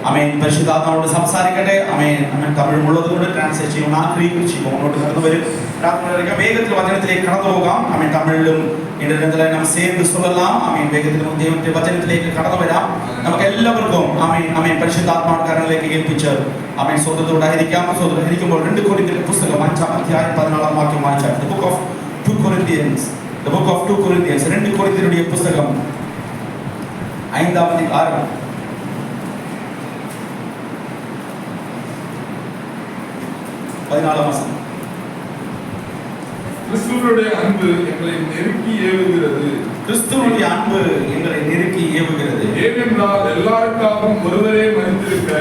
ആമേൻ. പരിശുദ്ധാത്മാവോട് സംസാരിക്കട്ടെ. ആമേൻ. ആമേൻ. തമിഴ് ഉള്ളതുകൊണ്ട് ട്രാൻസ്ലേറ്റ് ചെയ്യും. ആഗ്രഹിക്കും മുന്നോട്ട് കടന്നു വരും. വേഗത്തിൽ വചനത്തിലേക്ക് കടന്നു പോകാം. ആമേൻ. തമിഴിലും ഇടരത്തിലെ നാം சேர்ந்து சொல்லலாம். ആമേൻ. വേഗത്തിൽ ദൈവത്തിന്റെ വചനത്തിലേക്ക് കടന്നു വരാം. നമുക്ക് എല്ലാവർക്കും ആമേൻ ആമേൻ പരിശുദ്ധാത്മാവിന്റെ കരങ്ങളിലേക്ക് ഏൽപ്പിച്ച് ആമേൻ സ്വതന്ത്രരായിരിക്കാം. സ്വതന്ത്രരായിരിക്കുമ്പോൾ 2 കൊരിന്ത്യർ പുസ്തകം 5-ാം അധ്യായം 14-ാം വാക്യം വായിച്ചാൽ the book of 2 Corinthians 2 കൊരിന്ത്യരുടെ പുസ്തകം 5-ാം അധ്യായം 14-ാം വചനം. கிறிஸ்துவுடைய அன்பு எங்களை நெருக்கி ஏவுகிறது. கிறிஸ்துவுடைய அன்பு எங்களை நெருக்கி ஏவுகிறது. ஏனென்றால் எல்லாருக்காகவும் ஒருவரே மரித்திருக்க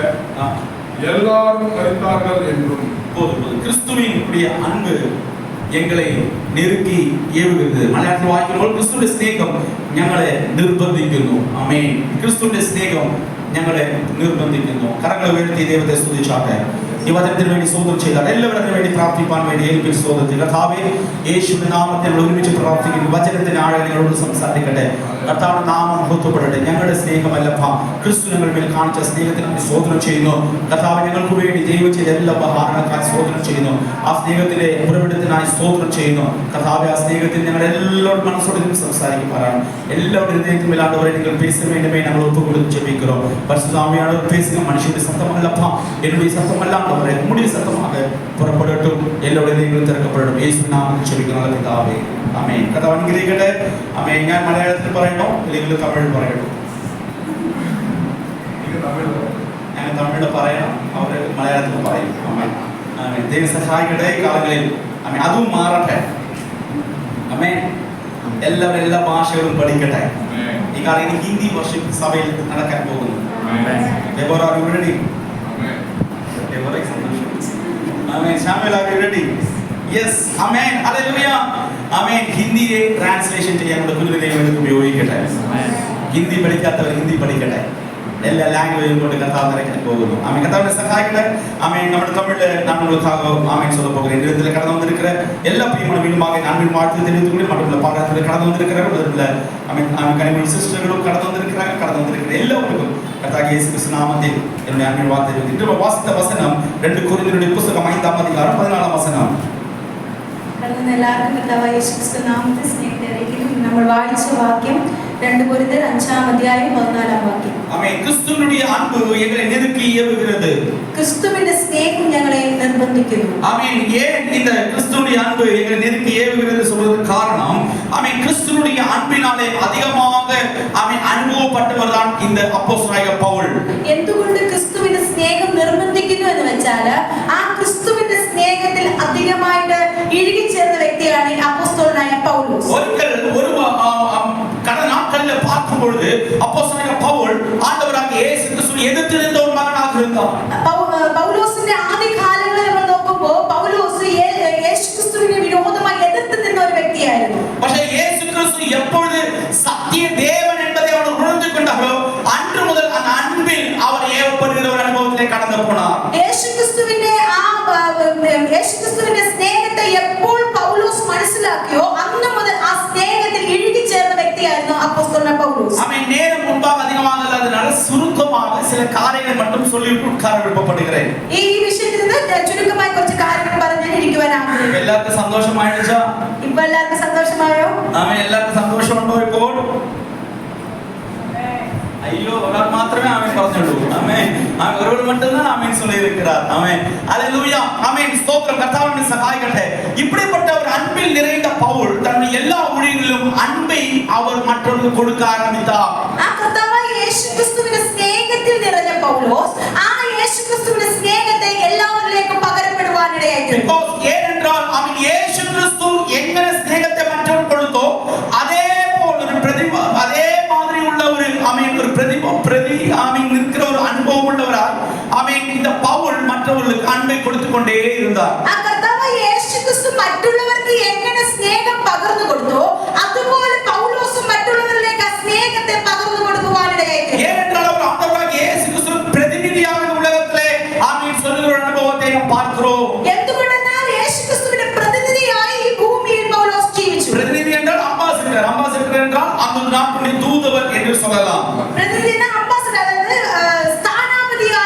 எல்லாரும் மரித்தார்கள் என்றும். போதும். கிறிஸ்துவின் அன்பு எங்களை நெருக்கி ஏவுகிறது. മലയാളത്തിൽ വായിക്കുമ്പോൾ ക്രിസ്തുവിന്റെ സ്നേഹം ഞങ്ങളെ നിർബന്ധിക്കുന്നു. ആമേൻ. ക്രിസ്തുവിന്റെ സ്നേഹം ഞങ്ങളെ നിർബന്ധിക്കുന്നു. കരങ്ങൾ ഉയർത്തി ദൈവത്തെ സ്തുതിച്ചാട്ടെ. ഈ വചനത്തിന് വേണ്ടി സ്തോത്രം ചെയ്താൽ എല്ലാവരും വേണ്ടി പ്രാർത്ഥിക്കാൻ വേണ്ടി ഏൽപ്പിച്ച് സ്തോത്രം ചെയ്യുക. കർത്താവേ, യേശുവിന്റെ നാമത്തിൽ ഒരുമിച്ച് പ്രാർത്ഥിക്കുന്നു. വചനത്തിന്റെ ആഴം നിങ്ങളോട് സംസാരിക്കട്ടെ. കർത്താവിന്റെ നാമം മഹത്വപ്പെടട്ടെ. ഞങ്ങളുടെ സ്നേഹമല്ലപ്പ, ക്രിസ്തു ഞങ്ങൾ മേൽ കാണിച്ച സ്നേഹത്തിന് സ്തോത്രം ചെയ്യുന്നു. കർത്താവ് ഞങ്ങൾക്ക് വേണ്ടി ദൈവം ചെയ്ത എല്ലാ ഉപഹാരങ്ങൾക്കായി സ്തോത്രം ചെയ്യുന്നു. ആ സ്നേഹത്തിന്റെ ഉറവിടത്തിനായി സ്തോത്രം ചെയ്യുന്നു. കർത്താവെ, ആ സ്നേഹത്തിൽ ഞങ്ങൾ എല്ലാവരും മനസ്സോടെ സംസാരിക്കുവാനാണ്. എല്ലാവരുടെ ഹൃദയത്തിൽ മേലാണ്ടവരെ നിങ്ങൾ പേസ വേണ്ടുമേ ഞങ്ങൾ ഒത്തുകൊടുത്ത് ജപിக்கிறோம். பரிசுத்தாவியான பேசுங்க. மனுஷனுடைய சத்தம் அல்லப்பா, என்னுடைய சத்தம் அல்லாண்டவரே உம்முடைய சத்தமாக புறப்படட்டும். எல்லோருடைய இதயங்களும் திறக்கப்படட்டும். യേശുവിൻ നാമത്തിൽ ജപിക്കുന്ന പിതാവേ, ആമേൻ. കർത്താവ് അനുഗ്രഹിക്കട്ടെ. ആമേൻ. ഞാൻ മലയാളത്തിൽ പറയണോ അല്ലെങ്കിൽ തമിഴ് പറയണോ? ഞാൻ തമിഴ് പറയണം, അവർ മലയാളത്തിൽ പറയും. ആമേൻ. ആമേൻ. ദൈവം സഹായിക്കട്ടെ. ഈ കാലങ്ങളിൽ ആമേൻ അതും മാറട്ടെ. ആമേൻ. എല്ലാവരും എല്ലാ ഭാഷകളും പഠിക്കട്ടെ. ഈ കാലം ഹിന്ദി വർഷിപ്പ് സഭയിൽ നടക്കാൻ പോകുന്നു. ഹിന്ദിയെ ട്രാൻസ്ലേഷൻ ചെയ്യാൻ ഉപയോഗിക്കട്ടെ. ഹിന്ദി പഠിക്കാത്തവർ ഹിന്ദി പഠിക്കട്ടെ. എല്ലാ ലാംഗ്വേജും കൊണ്ട് കർത്താവ് നിറയ്ക്കാൻ പോകുന്നു. ആമേൻ. കർത്താവിനെ സഹായിക്കട്ടെ. ஆமென். நம்ம தமிழ்ல நான் உங்களுக்காக ஆமென் சொல்ல போகிறேன். இந்த இடத்துல கடந்து வந்திருக்கிற எல்லா பிரியமான மீண்டுமாக அன்பின் வாழ்த்து தெரிவித்துக் மட்டும் பாராட்டுல கடந்து வந்திருக்கிற ஆமென் கனிமொழி சிஸ்டர்களும் கடந்து வந்திருக்கிற எல்லாருக்கும் கர்த்தர் இயேசு கிறிஸ்து நாமத்தில் என்னுடைய அன்பின் வாழ்த்து தெரிவித்து இன்று வாசித்த வசனம் 2 கொரிந்தியருடைய புத்தகம் 5-ாம் அதிகாரம் 14-ாம் வசனம். கடந்த எல்லாருக்கும் கர்த்தர் இயேசு கிறிஸ்து நாமத்தில் സ്നേഹിതരെയും നമ്മൾ വായിച്ച വാക്യം 2 കൊരിന്ത്യർ 5-ാം അധ്യായം 14-ാം വാക്യം. ஆமென். கிறிஸ்துவினுடைய அன்பு எங்களை நெருக்கி ஏவுகிறது. கிறிஸ்துவிന്റെ സ്നേഹം ഞങ്ങളെ നിർബന്ധിക്കുന്നു. ஆமென். ஏன் இந்த கிறிஸ்துவினுடைய அன்பு எங்களை நெருக்கி ஏவுகிறது சொல்வதற்கு காரணம், ஆமென், கிறிஸ்துவினுடைய அன்பினாலே அதிகமாக ஆமென் അനുഭവപ്പെട്ടவர் தான் இந்த அப்போஸ்தலனாகிய பவுல். എന്തുകൊണ്ട് ക്രിസ്തുവിന്റെ സ്നേഹം നിർബന്ധിക്കുന്നു എന്ന് വെച്ചാൽ ആ ക്രിസ്തുവിന്റെ സ്നേഹത്തിൽ അധികമായിട്ട് ഇഴുകിച്ചേർന്ന വ്യക്തിയാണ് ഈ അപ്പോസ്തലനായ പൗലോസ്. ஒரு கடந்த நாட்களில் பார்க்கும் பொழுது அப்போஸ்தலனாகிய பவுல் ஆண்டவராகிய இயேசு கிறிஸ்துவை எதிர்த்து நின்ற ஒரு மகனாக இருந்தார். പൗലോസിന്റെ ആദ്യ കാലങ്ങളിൽ നമ്മൾ നോക്കുമ്പോൾ പൗലോസ് യേശു ക്രിസ്തുവിനെ വിരോധമായി എതിർത്ത് നിന്ന ഒരു വ്യക്തിയായിരുന്നു. പക്ഷേ യേശു ക്രിസ്തു எப்பொழுது சத்திய தேவன் என்பதை அவர் உணர்ந்து கொண்டாரோ அன்று முதல் அந்த அன்பில் அவர் ஏவப்படுகிற ஒரு அனுபவத்திலே கடந்து போனார். യേശു ക്രിസ്തുവിന്റെ സ്നേഹത്തെ എപ്പോൾ പൗലോസ് മനസ്സിലാക്കിയോ അന്ന് മുതൽ ആ സ്നേഹത്തിൽ ഇഴുകിച്ചേർന്ന വ്യക്തിയായിരുന്നു അപ്പോസ്തലനായ പൗലോസ്. ஆமென். நேரம் முன்பாக அதிகமாக இல்லாதனால சுருக்கமாக சில காரியங்களை மட்டும் சொல்லி உட்கார விருப்பப்படுகிறேன். ഈ വിഷയത്തിൽ ചുരുക്കമായി കുറച്ച് കാര്യങ്ങൾ പറഞ്ഞ് ഇരിക്കുവാൻ ആഗ്രഹിക്കുന്നു. എല്ലാവർക്കും സന്തോഷമായിച്ചാ? ഇപ്പൊ എല്ലാവർക്കും സന്തോഷമായോ? ആമേൻ. എല്ലാവർക്കും സന്തോഷമുണ്ടോ ഇപ്പോൾ? ஐயோ, ஒருவர் மாத்திரமே ஆமென் പറഞ്ഞുള്ളൂ. ஆமென். ஒருவர் மட்டும்தான் ஆமென் சொல்லி இருக்கிறார். ஆமென். ஹalleluya. ஆமென். ஸ்தோத்திரம். கர்த்தாவே சகாயிக்கட்ടെ. இப்படிப்பட்ட ஒரு அன்பில் நிறைந்த பவுல் தன்னுடைய எல்லா ஊழியங்களிலும் அன்பை அவர் மற்றவர்களுக்கு கொடுக்க ஆரம்பித்தார். ആ കർത്താവായ യേശു ക്രിസ്തുവിന്റെ സ്നേഹത്തിൽ നിറഞ്ഞ പൗലോസ് ആ യേശു ക്രിസ്തുവിന്റെ സ്നേഹത്തെ എല്ലാവരിലേക്കും പകരപ്പെടുവാനിടയായി. Because ஏனென்றால் அவன் இயேசு கிறிஸ்து எങ്ങനെ ஸ்நேகத்தை மற்றவர்களுக்கு கொடுத்தோ அதே போல் ஒரு பிரதிபா அதே மாதிரி உள்ள ஒரு ஆமென் ஒரு ஆமென் இருக்கிற ஒரு அனுபவம் உள்ளவராய் ஆமென் இந்த பவுல் மற்றவர்களுக்கு அன்பை கொடுத்து கொண்டே இருந்தார். ആ കർത്താവായ യേശു ക്രിസ്തു മറ്റുള്ളവർക്ക് എങ്ങനെ സ്നേഹം പകർന്നു കൊടുത്തോ അതുപോലെ പൗലോസും മറ്റുള്ളവരിലേക്ക് ആ സ്നേഹത്തെ പകർന്നു കൊടുക്കുവാനിടയായി. ஏனென்றால் அவர் ஆண்டவராகிய இயேசு கிறிஸ்து பிரதிநிதியாக உலகத்திலே ஆமென் சொல்லுகிற அனுபவத்தை நாம் பார்க்கிறோம். എന്തുകൊണ്ടെന്നാൽ യേശു ക്രിസ്തുവിന്റെ പ്രതിനിധിയായി ഈ ഭൂമിയിൽ പൗലോസ് ജീവിച്ചു. பிரதிநிதி என்றால் அம்பாசிடர் என்றால் அந்த நாட்டுடைய தூதுவர் என்று சொல்லலாம். പ്രതിനിധി അംബാസഡർ അതായത് സ്ഥാനാപതിയായി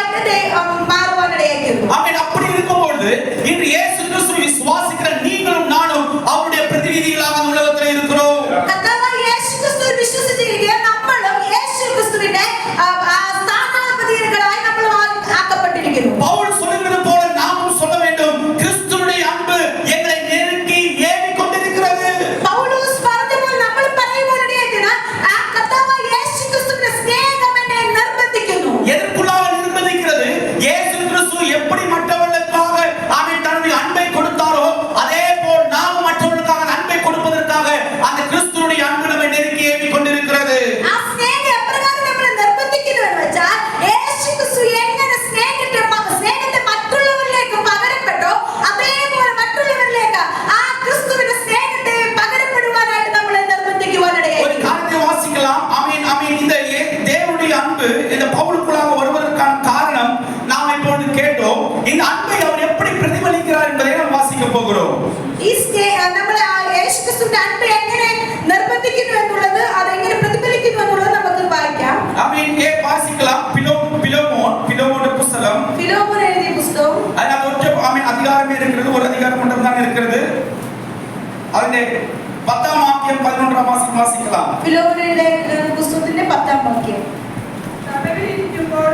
இருக்கிறது, ஒரு அதிகாரம் மட்டும் தான் இருக்கிறது. അതിന്റെ 10ാം വാക്യം 11ാം വാക്യം വാസിக்கலாம். ഫിലോമോനിലെ പുസ്തകത്തിന്റെ 10ാം വാക്യം. തടവിലിരിക്കുമ്പോൾ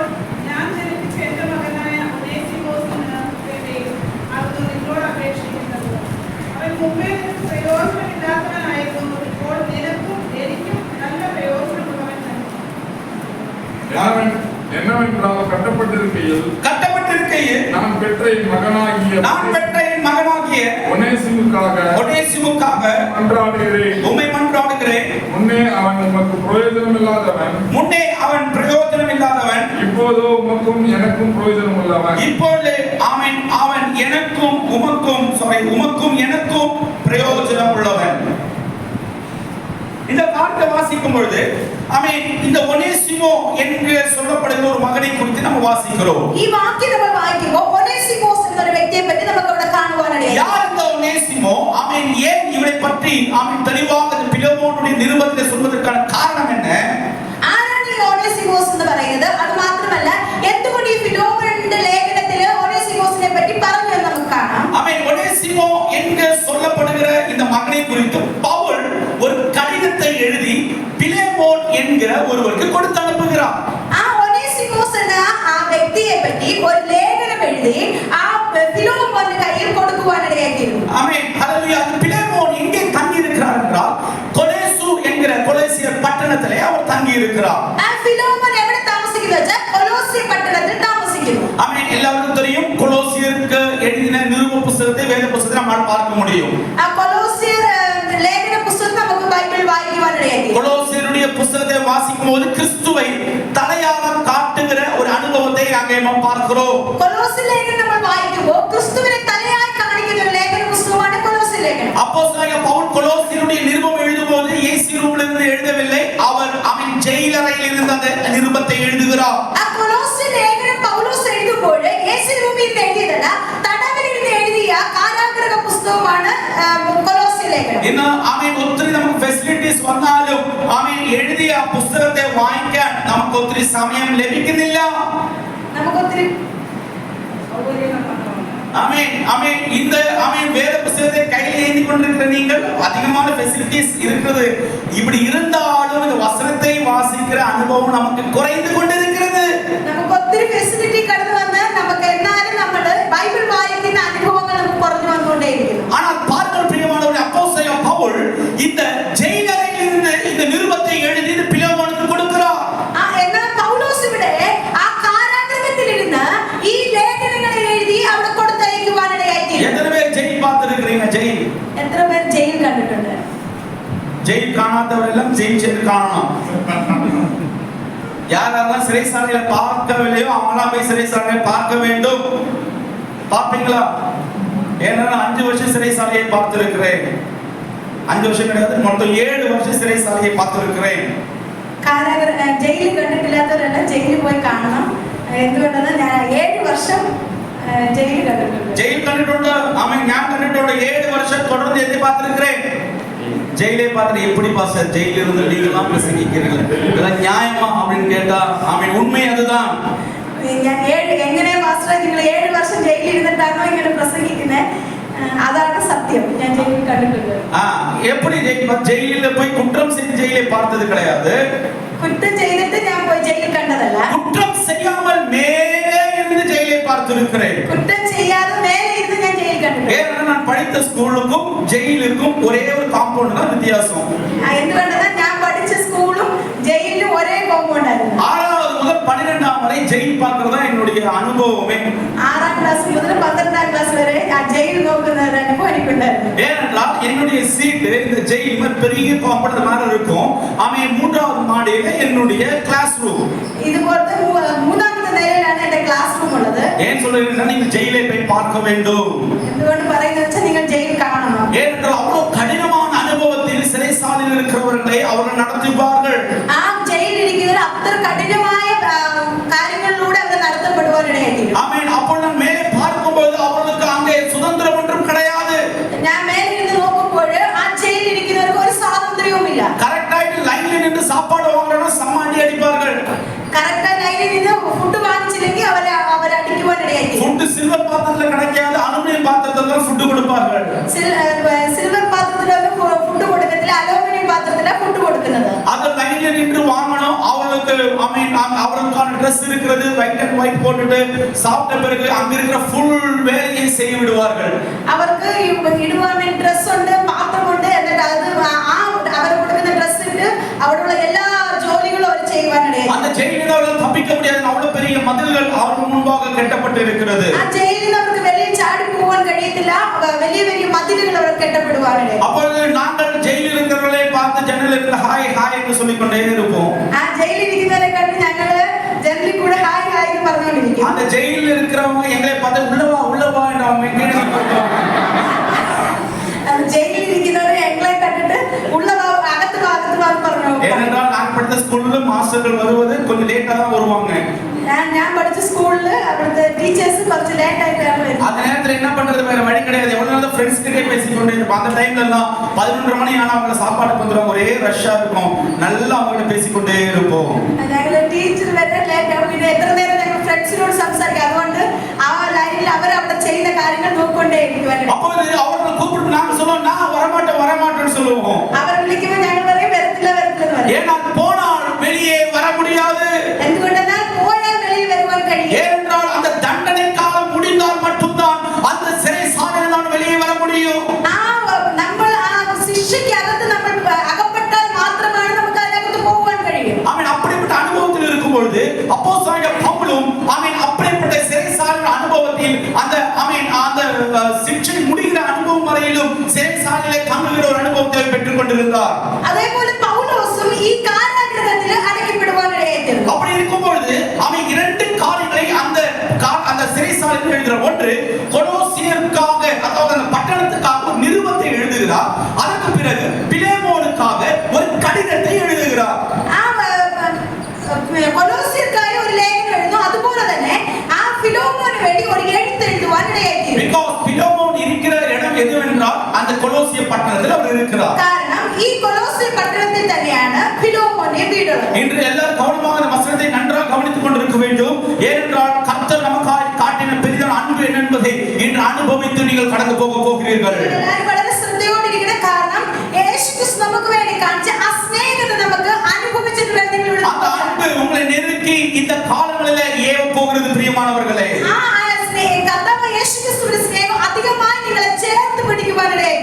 ഞാൻ ജനിപ്പിച്ച എന്റെ മകനായ ഒനേസിമോസിന് വേണ്ടിയും അത് നിന്നോട് അപേക്ഷിക്കുന്നത്. അവൻ മുമ്പേ പ്രയോജനമില്ലാത്തവനായിരുന്നു, ഇപ്പോൾ നിനക്കും എനിക്കും നല്ല പ്രയോജനമുള്ളവൻ തന്നെ. என்னவென்றால் கட்டப்பட்டிருக்கையில் நான் பெற்ற என் மகனாகிய ஒனேசிமுக்காக உம்மை மன்றாடுகிறேன். முன்னே அவன் உமக்கு பிரயோஜனம் இல்லாதவன், இப்போதோ உமக்கும் எனக்கும் பிரயோஜனம் உள்ளவன். இப்பொழுது அவன் எனக்கும் உமக்கும் எனக்கும் பிரயோஜனம் உள்ளவன். இந்த வார்த்தை வாசிக்கும் பொழுது இந்த ஒனேசிமோ என்று சொல்லப்படுகிற ஒரு மகனை குறித்து நம்ம வாசிக்கிறோம். ഈ വാക്യം നമ്മൾ വായിക്കുമ്പോൾ ഒനേസിമോസ് എന്ന ഒരു വ്യക്തിയെ പറ്റി നമുക്ക് അവിടെ കാണുവാനിടയായി. யார் இந்த ஒனேசிமோ? ஏன் இவரை பற்றி தெளிவாக பிலோமோனுடைய நிருபத்தில் சொல்வதற்கான காரணம் என்ன? ആരാണ് ഈ ഒനേസിമോസ് എന്ന് പറയുന്നത്? അത് മാത്രമല്ല, എന്തുകൊണ്ട് ഈ ഫിലോമോന്റെ ലേഖനത്തിൽ ഒനേസിമോസിനെ പറ്റി പറഞ്ഞു എന്ന് നമുക്ക് കാണാം. ஒனேசிமோ என்று சொல்லப்படுகிற இந்த மகனை குறித்து பவுல் ஒரு கடிதத்தை எழுதி பிலேமோன் என்கிற ஒருவருக்கு கொடுத்து அனுப்புகிறார். ആ ഒനേസിമോസ് എന്ന ആ വ്യക്തിയെ പറ്റി ഒരു ലേഖനം എഴുതി ആ ഫിലോമോന്റെ കയ്യിൽ കൊടുക്കുവാനിടയായിരുന്നു. ஆமென். ஹல்லேலூயா. பிலேமோன் எங்கே தங்கி இருக்கிறார் என்றால் கொலேசு என்கிற கொலேசியர் பட்டணத்திலே அவர் தங்கி இருக்கிறார். ആ ഫിലോമോൻ എവിടെ താമസിക്കുന്നു വെച്ചാൽ കൊലോസിയ പട്ടണത്തിൽ താമസിക്കുന്നു. ஆமென். எல்லாருக்கும் தெரியும், கொலோசியருக்கு எழுதின நிருப புத்தகத்தை வேத புத்தகத்தை நம்மால் பார்க்க முடியும். ആ കൊലോസിയർ ലേഖന പുസ്തകം നമുക്ക് ബൈബിളിൽ വായിക്കുവാനിടയായി. கொலோசியருடைய புத்தகத்தை வாசிக்கும் போது கிறிஸ்துவை தலையாக காட்டுகிற ஒரு அனுபவத்தை அங்கே நாம் பார்க்கிறோம். കൊലോസ്യ ലേഖനം നമ്മൾ വായിക്കുമ്പോൾ ക്രിസ്തുവിനെ തലയായി കാണിക്കുന്ന ഒരു ലേഖന പുസ്തകമാണ് കൊലോസ്യ ലേഖനം. அப்போஸ்தலனாகிய பவுல் கொலோசியருடைய நிருபம் எழுதும்போது ஏசி ரூமிலிருந்து எழுதவில்லை, அவர் ஜெயிலறையில் இருந்த அந்த நிருபத்தை எழுதுகிறார். ആ കൊലോസ്യ ലേഖനം പൗലോസ് എഴുതുമ്പോൾ യേശു റൂമിൽ എഴുതിയതല്ല, തടവിലിരുന്ന് എഴുതിയ കാരാഗൃഹ പുസ്തകമാണ് കൊലോസ്യ ലേഖനം. ഇന്ന് ഒത്തിരി നമുക്ക് ഫെസിലിറ്റീസ് വന്നാലും എഴുതിയ പുസ്തകത്തെ വായിക്കാൻ നമുക്ക് ഒത്തിരി സമയം ലഭിക്കുന്നില്ല. നമുക്ക് ഒത്തിരി இந்த வேத புத்தகத்தை கையில் ஏந்தி கொண்டிருக்கிற நீங்கள் அதிகமான ஃபெசிலிட்டிஸ் இருக்கிறது. இப்படி இருந்தாலும் இந்த வசனத்தை வாசிக்கிற அனுபவம் நமக்கு குறைந்து கொண்டிருக்கிறது. നമുക്ക് ഒത്തിരി ഫെസിലിറ്റി കടന്നു വന്നാൽ നമുക്ക് എന്നാലും നമ്മൾ ബൈബിൾ വായിക്കുന്ന അനുഭവങ്ങൾ നമുക്ക് കുറഞ്ഞു വന്നുകൊണ്ടേയിരിക്കുന്നു. ஆனால் பாருங்கள் பிரியமானவர்களே, அப்போஸ்தலன் பவுல் இந்த ஜெயிலறையில் இருந்து இந்த நிருபத்தை எழுதி பிலேமோனுக்கு கொடுக்கிறார். എന്നാൽ പൗലോസ് ഇവിടെ ആ കാരാഗൃഹത്തിലിരുന്ന് ഈ ലേഖനങ്ങളെ എഴുതി അവിടെ കൊടുത്തയക്കുവാനിടയായി. எத்தனை பேர் ஜெயில் பார்த்திருக்கிறீங்க? ஜெயில் എത്ര പേർ ജയിൽ കണ്ടിട്ടുണ്ട്? ஜெயில் காணாதவரெல்லாம் ஜெயில் சென்று காணணும். யாரெல்லாம் சிறைசாலையில பார்க்கவில்லையோ அவங்களாம் போய் சிறைசாலையை பார்க்க வேண்டும். பார்ப்பீங்களா? ஏன்னா 5 வருஷம் சிறைசாலையை பார்த்திருக்கிறேன். 5 வருஷம் கிடையாது, மொத்தம் 7 வருஷம் சிறைசாலையை பார்த்திருக்கிறேன். ജയിൽ കണ്ടിട്ടില്ലാത്തവരെല്ലാം ജയിലിൽ പോയി കാണണം. എന്തുകൊണ്ടെന്ന് ഞാൻ 7 വർഷം ജയിൽ കണ്ടിട്ടുണ്ട്. ஜெயில் கண்டிട്ടുണ്ട്. ஞான் கண்டிട്ടുണ്ട്. 7 வருஷம் தொடர்ந்து எதை பார்த்திருக்கிறேன்? ஜெயிலே பார்த்துட்டு எப்படி பாஸ்டர் ஜெயில இருந்து நீங்களாம் பிரசங்கிக்கிறீங்க, இதெல்லாம் நியாயமா அப்படின்னு கேட்டா உண்மை அதுதான். ഞാൻ എങ്ങനെ പാസ്റ്റർ നിങ്ങൾ 7 വർഷം ജയിലിൽ ഇരുന്നിട്ടാണോ ഇങ്ങനെ പ്രസംഗിക്കുന്നത്? അതാണ് സത്യം. ഞാൻ ജയിലിൽ കണ്ടിട്ടുണ്ട്. எப்படி ஜெயிலில் போய் குற்றம் செய்து ஜெயிலை பார்த்தது கிடையாது. കുറ്റം ചെയ്തിട്ട് ഞാൻ പോയി ജയിലിൽ കണ്ടതല്ല. குற்றம் செய்யாமல் மேலே இருந்து ஜெயிலை பார்த்திருக்கிறேன். കുറ്റം ചെയ്യാതെ മേലെ ഇருந்து ഞാൻ ജയിലിൽ കണ്ടിട്ടുണ്ട്. ஏன்னா நான் படித்த ஸ்கூலுக்கும் ஜெயிலுக்கும் ஒரே ஒரு காம்பவுண்ட் தான் வித்தியாசம். എന്തുകൊണ്ടെന്നാൽ ഞാൻ പഠിച്ച സ്കൂളും ജയിലും ഒരേ കോമ്പൗണ്ട് ആയിരുന്നു. 6வது முதல் 12ஆம் வரை ஜெயில் பார்க்கறதா என்னுடைய அனுபவமே. 6ஆം ക്ലാസ് മുതൽ 12ஆம் ക്ലാസ് വരെ ആ ജയിൽ നോക്കുന്ന ഒരു അനുഭവം എനിക്കുണ്ടായിരുന്നു. ஏனென்றால் என்னுடைய சீட் இந்த ஜெயில் பெரிய காம்பவுண்ட் மாதிரி இருக்கும். 3வது மாடியில என்னுடைய கிளாஸ் ரூம். ഇതുപോലത്തെ 3ാമത്തെ നിലയിലാണ് എന്റെ ക്ലാസ് റൂം ഉള്ളത്. ஏன் சொல்றேன்னா நீங்க ஜெயிலை போய் பார்க்க வேண்டும். എന്തുകൊണ്ട് പറയുന്നത് വെച്ചാൽ നിങ്ങൾ ജയിൽ കാണണം. ஏனென்றால் அவ்வளவு கடினமான அனுபவத்தில் சிறைசாலையில் இருக்கிறவர்களை அவர்கள் நடத்துவார்கள். ആ ജയിലിൽ ഇരിക്കുന്നവർ അത്ര കഠിനമായ കാര്യങ്ങളിലൂടെ അവർ നടത്തപ്പെടുവാനിടയായി. അപ്പോൾ நான் மேலே பார்க்கும்போது அவர்களுக்கு அங்கே சுதந்திரம் ஒன்றும் கிடையாது. ഞാൻ മേലെ നിന്ന് നോക്കുമ്പോൾ ആ ജയിലിൽ ഇരിക്കുന്നവർക്ക് ഒരു സ്വാതന്ത്ര്യവുമില്ല. கரெக்டாയിട്ട് லைன்ல நின்று சாப்பாடு வாங்கறனா சமாடி அடிப்பார்கள். കറക്റ്റ് ലൈനിൽ നിന്ന് ഫുഡ് വാങ്ങിച്ചില്ലെങ്കിൽ അവരെ അടിക്കുവാനിടയായി. ஃபுட் சில்வர் பாத்திரத்துல கிடைக்காது, அலுமினியம் பாத்திரத்துல பாத்திரத்துல ஃபுட் கொடுப்பார்கள். சில்வர் பாத்திரத்துல ஃபுட் கொடுக்கிறதுல அலுமினியம் பாத்திரத்துல ஃபுட் கொடுக்கிறது. அத லைன்ல நின்று வாங்கணும். அவங்களுக்கு அவருக்கான Dress இருக்கிறது, ஒயிட் அண்ட் ஒயிட் போட்டுட்டு சாப்பிட்ட பிறகு அங்க இருக்கிற ஃபுல் வேலையை செய்ய விடுவார்கள். அவருக்கு இடுவான Dress உண்டு, பாத்திரம் உண்டு, அது அவர் கொடுக்கிற Dressக்கு அவரோட எல்லா ஜோலிகளும் அவர் செய்வாங்க. அந்த ஜெயிலில் அவர்கள் தப்பிக்க முடியாது. அவ்வளவு பெரிய மதில்கள் அவருக்கு முன்பாக கட்டப்பட்டு இருக்கிறது. ஆ ஜெயிலில் அவருக்கு வெளியே சாடி போவான் கழியத்தில வெளிய வெளிய மதில்கள் அவர் கட்டப்படுவார்கள். அப்பொழுது நாங்கள் ஜெயிலில் இருக்கிறவர்களை பார்த்து ஜன்னலில் இருந்து ஹாய் ஹாய் என்று சொல்லிக்கொண்டே இருப்போம். ஆ ஜெயிலில் இருக்கிறவரை கண்டு நாங்கள் ஜன்னலில் கூட ஹாய் ஹாய் என்று പറഞ്ഞുകൊണ്ടിരിക്കും. அந்த ஜெயிலில் இருக்கிறவங்க எங்களை பார்த்து உள்ளவா என்று அவங்க கேட்பாங்க. அந்த ஜெயிலில் இருக்கிறவரை எங்களை கண்டுட்டு உள்ளவா அகத்து പറഞ്ഞു. ஏனென்றால் நான் படித்த ஸ்கூல்ல மாஸ்டர்கள் வருவது கொஞ்சம் லேட்டா தான் வருவாங்க. ഞാൻ പഠിച്ച സ്കൂളിൽ അവിടുത്തെ ടീച്ചേഴ്സ് കുറച്ച് ലേറ്റ് ആയിട്ടാണ് വരുന്നത്. அந்த நேரத்துல என்ன பண்றது, வேற வழி கிடையாது. எவ்வளவு நேரம் ஃப்ரெண்ட்ஸ் கிட்டே பேசிக்கொண்டே இருப்போம். அந்த டைம்ல எல்லாம் 11:30 மணி ஆனா அவங்க சாப்பாடுக்கு வந்துரும், ஒரே ரஷ்ஷா இருக்கும். நல்லா அவங்க கிட்ட பேசிக்கொண்டே இருப்போம். ഞങ്ങൾ ടീച്ചർ വരെ ലേറ്റ് ആവും. പിന്നെ എത്ര നേരം ഞങ്ങൾ ഫ്രണ്ട്സിനോട് സംസാരിക്കും. അതുകൊണ്ട് ആ ലൈനിൽ അവർ അവിടെ ചെയ്യുന്ന കാര്യങ്ങൾ നോക്കിക്കൊണ്ടേ ഇരിക്കും. அப்போது அவர்கள் கூப்பிட்டு நாங்க சொல்லுவோம், நான் வரமாட்டேன்னு சொல்லுவோம். അവർ വിളിക്കുമ്പോൾ ഞങ്ങൾ പറയും വരത്തില്ല പറയും. ஏன்னா போனால் வெளியே வர முடியாது. എന്തുകൊണ്ടെന്നാൽ പോയാൽ വെളിയിൽ വരുവാൻ കഴിയും. ஏனென்றால் அந்த தண்டனை காலம் முடிந்தால் மட்டும்தான் அந்த சிறைசாலையில் நான் வெளியே வர முடியும். നമ്മൾ ആ ശിക്ഷയ്ക്ക് അകത്ത് നമ്മൾ അകപ്പെട്ടാൽ മാത്രമാണ് നമുക്ക് അതിനകത്ത് പോകാൻ കഴിയും. ஆமென். அப்படிப்பட்ட அனுபவத்தில் இருக்கும் பொழுது அப்போஸ்தலனாகிய பவுலும் அப்படிப்பட்ட சிறைசாலையின் அனுபவத்தில் அந்த சிக்ஷை முடிகிற அனுபவம் வரையிலும் சிறைசாலையிலே தங்குகிற ஒரு அனுபவத்தை பெற்றுக் கொண்டிருந்தார். அதேபோல பவுலோசும் ഈ കാരാഗൃഹത്തിൽ അടയ്ക്കപ്പെടുവാൻ ഇടയായിത്തീർന്നു. அப்படி இருக்கும் பொழுது அவன் இரண்டு காரியங்களை அந்த சிறைசாலையில் எழுதுகிற ஒன்று கொலோசியருக்காக, அதாவது அந்த பட்டணத்துக்காக ஒரு நிருபத்தை எழுதுகிறார். அதற்கு பிறகு பிலேமோனுக்காக ஒரு கடிதத்தை எழுதுகிறார். കൊലോസ്യർക്കായി ഒരു ലേഖനം എഴുതുന്നു. അതുപോലെ തന്നെ ആ ഫിലോമോന് വേണ്ടി ഒരു എഴുത്ത് എഴുതുവാൻ ഇടയായിത്തീർന്നു. Because பிலோமோன் இருக்கிற இடம் எதுவென்றால் அந்த கொலோசிய பட்டணத்தில் அவர் இருக்கிறார். കാരണം ഈ കൊലോസ്യ പട്ടണത്തിൽ തന്നെയാണ് ഫിലോമോന്റെ വീടുള്ളത്. இன்று எல்லாரும் கவனமாக அந்த வசனத்தை நன்றாக கவனித்துக் கொண்டிருக்க வேண்டும். ஏனென்றால் கர்த்தர் நமக்காக காட்டின பெரிதான அன்பு என்ன என்பதை இன்று அனுபவித்து நீங்கள் கடந்து போகிறீர்கள். എല്ലാവരും വളരെ ശ്രദ്ധയോടിരിക്കണം. കാരണം യേശുക്രിസ്തു നമുക്ക് വേണ്ടി കാണിച്ച ആ സ്നേഹത്തെ നമുക്ക് അനുഭവിച്ചിട്ട് அந்த அன்பு உங்களை நெருக்கி இந்த காலங்களிலே ஏவ போகிறது பிரியமானவர்களே.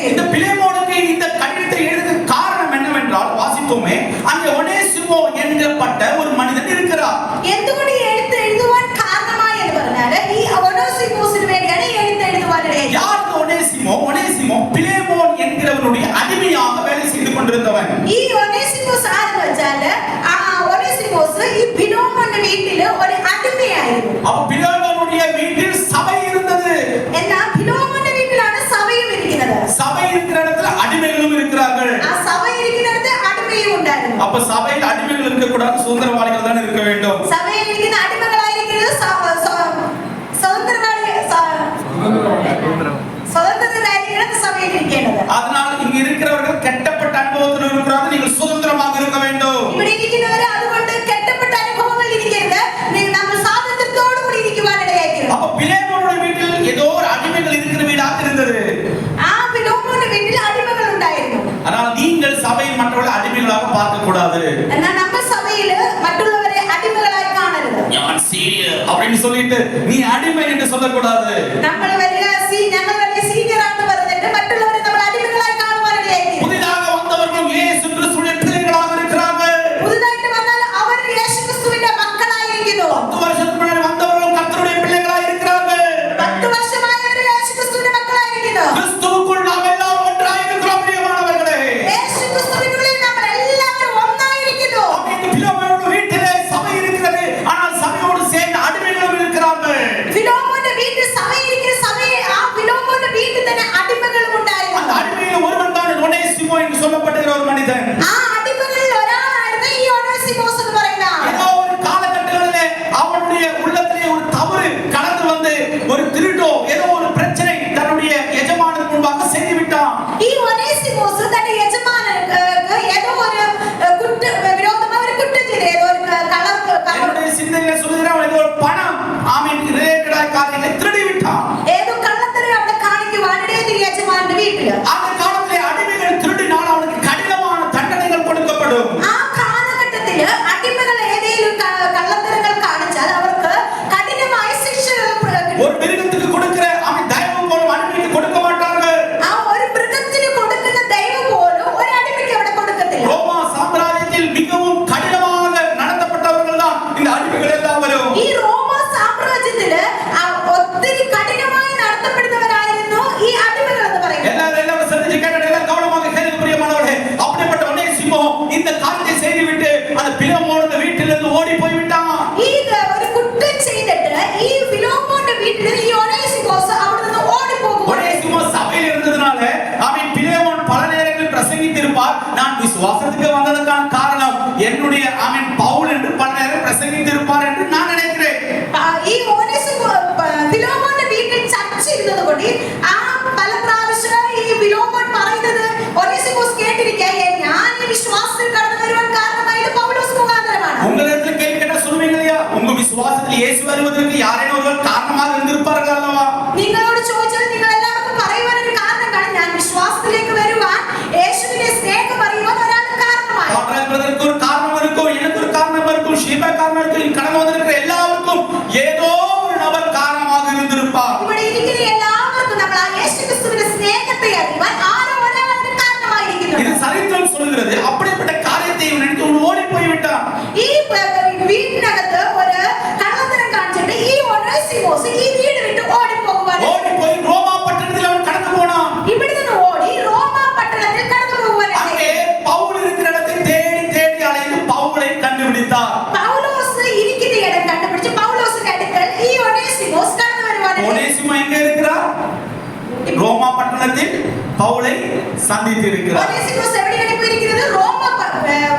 இந்த பிலேமோனுக்கு இந்த கடிதத்தை எழுத காரணம் என்னவென்றால் வாசிப்போமே, அங்கே ஒனேசிமோ என்கிறப்பட்ட ஒரு மனிதன் இருக்கிறார். എന്തുകൊണ്ട് എഴുത്ത് എഴുതുവാൻ കാരണമായി എന്ന് പറഞ്ഞാൽ ഈ ഒനേസിമോസിന് വേണ്ടിയാണ് ഈ എഴുത്ത് എഴുതുവാൻ ഇടയായത്. யார் ஒனேசிமோ? ஒனேசிமோ பிலேமோன் என்கிறவனுடைய அடிமையாக வேலை செய்து கொண்டிருந்தவன். ഈ ഒനേസിമോസ് ആരെന്ന് വെച്ചാൽ ആ ഒനേസിമോസ് ഈ ഫിലോമോന്റെ വീട്ടിൽ ഒരു അടിമയായിരുന്നു. அப்ப பிலேமோனுடைய வீட்டில் சபை இருந்தது. എന്നാ ഫിലോമോന്റെ വീട്ടിലാണ് സഭയും ഇരിക്കുന്നത്. சபை இருக்கிற இடத்துல அடிமைகளும் இருக்கிறார்கள். ആ സഭ ഇരിക്കുന്നിടത്ത് അടിമയും ഉണ്ടായിരുന്നു. அப்ப சபையில் அடிமைகள் இருக்க கூடாது, சுதந்திரவாளிகள் தான் இருக்க வேண்டும். സഭയിൽ ഇരിക്കുന്ന അടിമകളായിരിക്കുന്നത് സ്വതന്ത്രരായിരിക്കണം സഭയിൽ ഇരിക്കേണ്ടത്. அதனால் இங்க இருக்கிறவர்கள் கெட்டப்பட்ட அனுபவத்தில் இருக்கிறார்கள், நீங்கள் சுதந்திரமாக இருக்க வேண்டும். ഇവിടെ ഇരിക്കുന്നവരെ അതുകൊണ്ട് കെട്ടപ്പെട്ട അനുഭവങ്ങളിൽ ഇരിക്കരുത്, നമ്മൾ സ്വാതന്ത്ര്യത്തോടു കൂടി ഇരിക്കുവാൻ ഇടയായിരിക്കണം. அப்ப பிலேமோனுடைய வீட்டில் ஏதோ ஒரு அடிமைகள் இருக்கிற வீடாக இருந்தது. ആ ഫിലോമോന്റെ വീട്ടിൽ അടിമകൾ ഉണ്ടായിരുന്നു. ஆனால் நீங்கள் சபையில் மற்றவர்களை அடிமைகளாக பார்க்க கூடாது. എന്നാൽ നമ്മൾ സഭയിൽ മറ്റുള്ളവരെ അടിമകളായി കാണരുത്. ഞാൻ സീനിയർ அப்படின்னு சொல்லிட்டு நீ அடிமை என்று சொல்லக்கூடாது. നമ്മൾ ഞങ്ങൾ വലിയ സീനിയർ ആണെന്ന് പറഞ്ഞിട്ട് മറ്റുള്ളവരെ നമ്മൾ അടിമകളായി കാണുവാൻ ഇടയായിരിക്കണം. புதிதாக வந்தவர்கள் இயேசு கிறிஸ்துவின் பிள்ளைகளாக இருக்கிறார்கள். പുതുതായിട്ട് വന്നാൽ അവർ യേശുക്രിസ്തുവിന്റെ മക്കളായിരിക്കുന്നു. 10 வருஷத்துக்கு முன்னாடி வந்தவர்கள் கர்த்தருடைய பிள்ளைகளாக இருக்கிறார்கள். 10 വർഷമായവർ യേശുക്രിസ്തുവിന്റെ മക്കളായിരിക്കുന്നു. கிறிஸ்துவுக்குள் நாம் எல்லாம் ஒன்றாக இருக்கிறோம் பிரியமானவர்களே. യേശുക്രിസ്തുവിനുള്ളിൽ നമ്മൾ എല്ലാവരും ഒന്നായിരിക്കുന്നു. இந்த பிலேமோனுடைய வீட்டிலே சபை இருக்கிறது, ஆனால் சபையோடு சேர்ந்து அடிமைகளும் இருக்கிறார்கள். ഫിലോമോന്റെ വീട്ടിൽ സഭയിരിക്കുന്ന സഭയെ ആ ഫിലോമോന്റെ വീട്ടിൽ തന്നെ അടിമകളും ഉണ്ടായിരുന്നു. அந்த அடிமையில் ஒருவன் தான் ஒனேசிமோ என்று சொல்லப்படுகிற ஒரு மனிதன். ആ അടിമകളിൽ ഒരാളായിരുന്നു ഈ ഒനേസിമോസ് എന്ന് പറയുന്ന ആൾ. ஏதோ ஒரு காலகட்டங்களிலே அவனுடைய உள்ளத்திலே ஒரு தவறு கடந்து வந்து ஒரு திருடோ ஏதோ ஒரு பிரச்சனை தன்னுடைய எஜமானுக்கு முன்பாக செய்து விட்டான். ഈ ഒനേസിമോസ് തന്റെ യജമാനന് ഏതോ ഒരു വിരോധമായ ഒരു കുറ്റം ചെയ്തു. ഏതോ ഒരു என்னுடைய சிந்தனையில சொல்லுகிறேன், ஏதோ ஒரு பணம் ரிலேட்டடான காரியங்களை திருடி விட்டான். ഏതോ കള്ളത്തരം അവിടെ കാണിക്കുവാൻ மிருகத்துக்கு கொடுக்கிற அவன் தயவு போல அடிமைக்கு கொடுக்க மாட்டார்கள். ഒരു മൃഗത്തിന് കൊടുക്കുന്ന ദൈവ പോലും ഒരു അടിമയ്ക്ക് അവിടെ കൊടുക്കത്തില്ല. ரோமா சாம்ராஜ்யத்தில் மிகவும் கடினமாக நடத்தப்பட்டவர்கள் தான் இந்த அடிமைகள் எல்லாரும். ഈ റോമ സാമ്രാജ്യത്തില് ഒത്തിരി കഠിനമായി നടത്തപ്പെടുന്നവരായിരുന്നു ഈ അടിമകൾ എന്ന് പറയുന്നത്. எல்லாரும் ശ്രദ്ധിച്ച് കേട്ടോ, எல்லாம் கவனமாக கேளுங்க பிரியமானவர்களே. அப்படிப்பட்ட ஒனேசிமோ இந்த காரியத்தை செய்துவிட்டு அந்த பிலமோனுடைய வீட்டிலிருந்து ஓடி போய் விட்டான். ഈ ഒരു കുറ്റം ചെയ്തിട്ട് ഈ ഫിലോമോന്റെ വീട്ടിൽ ഈ ഒനേസിമോസ് അവിടുന്ന് ഓടിപ്പോകും. ஒனேசிமோ சபையில் இருந்ததனால அவன் பிலமோன் பல நேரங்களில் பிரசங்கித்திருப்பார். நான் விசுவாசத்துக்கு வந்ததற்கான காரணம் என்னுடைய அவன் பவுல் என்று பல நேரம் பிரசங்கித்திருப்பார் என்று நான் நினைக்கிறேன். ഈ ഫിലോമോന്റെ വീട്ടിൽ ചർച്ച ഇരുന്നത് കൊണ്ട് ആ പല പ്രാവശ്യം ഈ ഫിലോമോൻ പറയുന്നത് ഒനേസിമോസ് കേട്ടിരിക്കാൻ ഞാൻ ഈ വിശ്വാസത്തിൽ കടന്നു വരുവാൻ കാരണമായത് പൗലോസ് മുഖാന്തരമാണ്. உங்களிடத்தில் கேள்வி கேட்டா சொல்லுவீங்க இல்லையா, உங்க விசுவாசத்தில் இயேசு வருவதற்கு யாரேனும் ஒருவர் காரணமாக இருந்திருப்பார்கள் அல்லவா? നിങ്ങളോട് ചോദിച്ചാൽ നിങ്ങൾ എല്ലാവർക്കും പറയുവാൻ ഒരു കാരണം കാണും. ഞാൻ വിശ്വാസത്തിലേക്ക് വരുവാൻ യേശുവിനെ സ്നേഹം അറിയുവാൻ ഒരാൾക്ക് കാരണമായി. பிரதருக்கு ஒரு காரணம் இருக்கும், எனக்கு ஒரு காரணம் இருக்கும், ஷீபா காரணம் இருக்கும், கடந்து வந்திருக்கிற எல்லாருக்கும் ஏதோ ஒரு நபர் காரணமாக இருந்திருப்பார். ഇവിടെ ഇരിക്കുന്ന എല്ലാവർക്കും നമ്മൾ ആ യേശുക്രിസ്തുവിന്റെ സ്നേഹത്തെ അറിയുവാൻ ആരോ ഒരാൾക്ക് കാരണമായിരിക്കുന്നു. இது சரித்திரம் சொல்கிறது. அப்படிப்பட்ட காரியத்தை இவன் நினைத்து ஓடி போய் விட்டான். ഈ വീട്ടിനകത്ത് ഒരു കള്ളത്തരം കാണിച്ചിട്ട് ഈ ഒനേസിമോസ് ഈ വീട് വിട്ട് ഓടിപ്പോകുവാൻ ஓடி போய் ரோமா பட்டணத்தில் அவன் கடந்து போனான். ഇവിടെ നിന്ന് ഓടി റോമ പട്ടണത്തിൽ കടന്നു പോകുവാൻ அங்கே பவுல் இருக்கிற இடத்தை தேடி தேடி அலைந்து பவுலை கண்டுபிடித்தார். പൗലോസ് ഇരിക്കുന്ന ഇടം കണ്ടുപിടിച്ച് പൗലോസിന്റെ അടുക്കൽ ഈ ഒനേസിമോസ് കടന്നു വരുവാൻ ஒனேசிமோ எங்க இருக்கிறார்? ரோமா பட்டணத்தில் பவுலை சந்தித்து இருக்கிறார். ഒനേസിമോസ് എവിടെയാണ് ഇപ്പോൾ ഇരിക്കുന്നത്?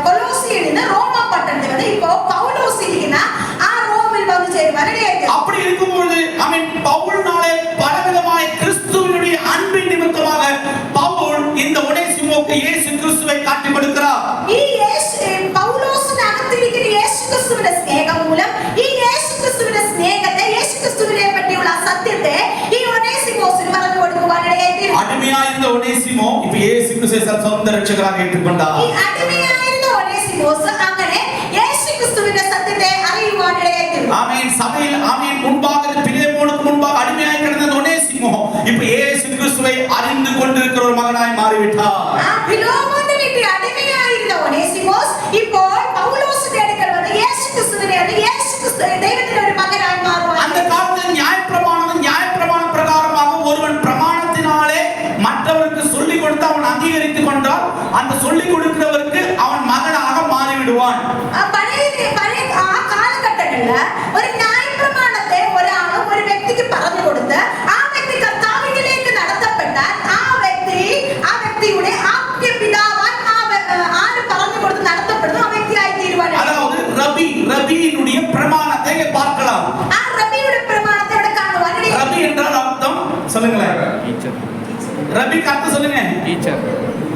കൊലോസിയിൽ നിന്ന് റോമ പട്ടണത്തിൽ വന്ന് ഇപ്പോ പൗലോസ് ഇരിക്കുന്ന ആ റോമിൽ വന്നു ചേരുവാൻ ഇടയായി. அப்படி இருக்கும்போது அவன் பவுல்னாலே பலவிதமாய் கிறிஸ்துவினுடைய அன்பின் நிமித்தமாக பவுல் இந்த ஒனேசிமோக்கு இயேசு கிறிஸ்துவை காட்டிக் கொடுக்கிறார். ഈ പൗലോസിന്റെ അകത്തിരിക്കുന്ന യേശുക്രിസ്തുവിന്റെ സ്നേഹം മൂലം ഈ യേശുക്രിസ്തുവിന്റെ സ്നേഹത്തെ യേശുക്രിസ്തുവിനെ പറ്റിയുള്ള സത്യത്തെ ഈ ഒനേസിമോസിന് പറഞ്ഞു കൊടുക്കുവാൻ ഇടയായി. அடிமையாயிருந்த ஒனேசிமோ இப்ப இயேசு கிறிஸ்துவை சொந்த ரட்சகராக ஏற்றுக்கொண்டார். ഈ അടിമയായിരുന്ന ഒനേസിമോസ് അങ്ങനെ യേശുക്രിസ്തുവിന്റെ സത്യത്തെ അറിയുവാൻ ഇടയായി. ஆமென். சபையில் ஆமென் முன்பாக பிலேமோனுக்கு முன்பாக அடிமையாய் கிடந்த ஒனேசிமோ இப்ப இயேசு கிறிஸ்துவை அறிந்து கொண்டிருக்கிற ஒரு மகனாய் மாறிவிட்டார். ആ ഫിലോമോന്റെ വീട്ടിൽ അടിമയായിരുന്ന ഒനേസിമോസ് ഇപ്പോൾ പൗലോസിന്റെ അടുക്കൽ വന്ന് യേശുക്രിസ്തുവിനെ ദൈവത്തിന്റെ ഒരു മകനായി മാറുവാൻ. அந்த காலத்தில் நியாயப்பிரமாண பிரகாரமாக ஒருவன் பிரமாணத்தினாலே மற்றவருக்கு சொல்லிக் கொடுத்து அவன் அங்கீகரித்துக் கொண்டால் அந்த சொல்லிக் கொடுக்கிறவருக்கு அவன் மகனாக மாறிவிடுவான். ആ കാലഘട്ടങ്ങളില് ഒരു ന്യായപ്രമാണത്തെ ഒരാളും ഒരു വ്യക്തിക്ക് പറഞ്ഞു കൊടുത്ത് ആ വ്യക്തി കർത്താവിലേക്ക് നടത്തപ്പെട്ടാൽ ആ വ്യക്തിയുടെ ആദ്യ പിതാവാൻ ആര് പറഞ്ഞു കൊടുത്ത് നടത്തപ്പെടുന്നു ആ വ്യക്തിയായി തീരുവാൻ. அதாவது ரபியினுடைய பிரமாணத்தை பார்க்கலாம். ആ റബിയുടെ പ്രമാണത്തെ ഇവിടെ കാണുവാൻ. ரபி என்றால் அர்த்தம் சொல்லுங்களேன். ரபிக்கு அர்த்தம் சொல்லுங்க.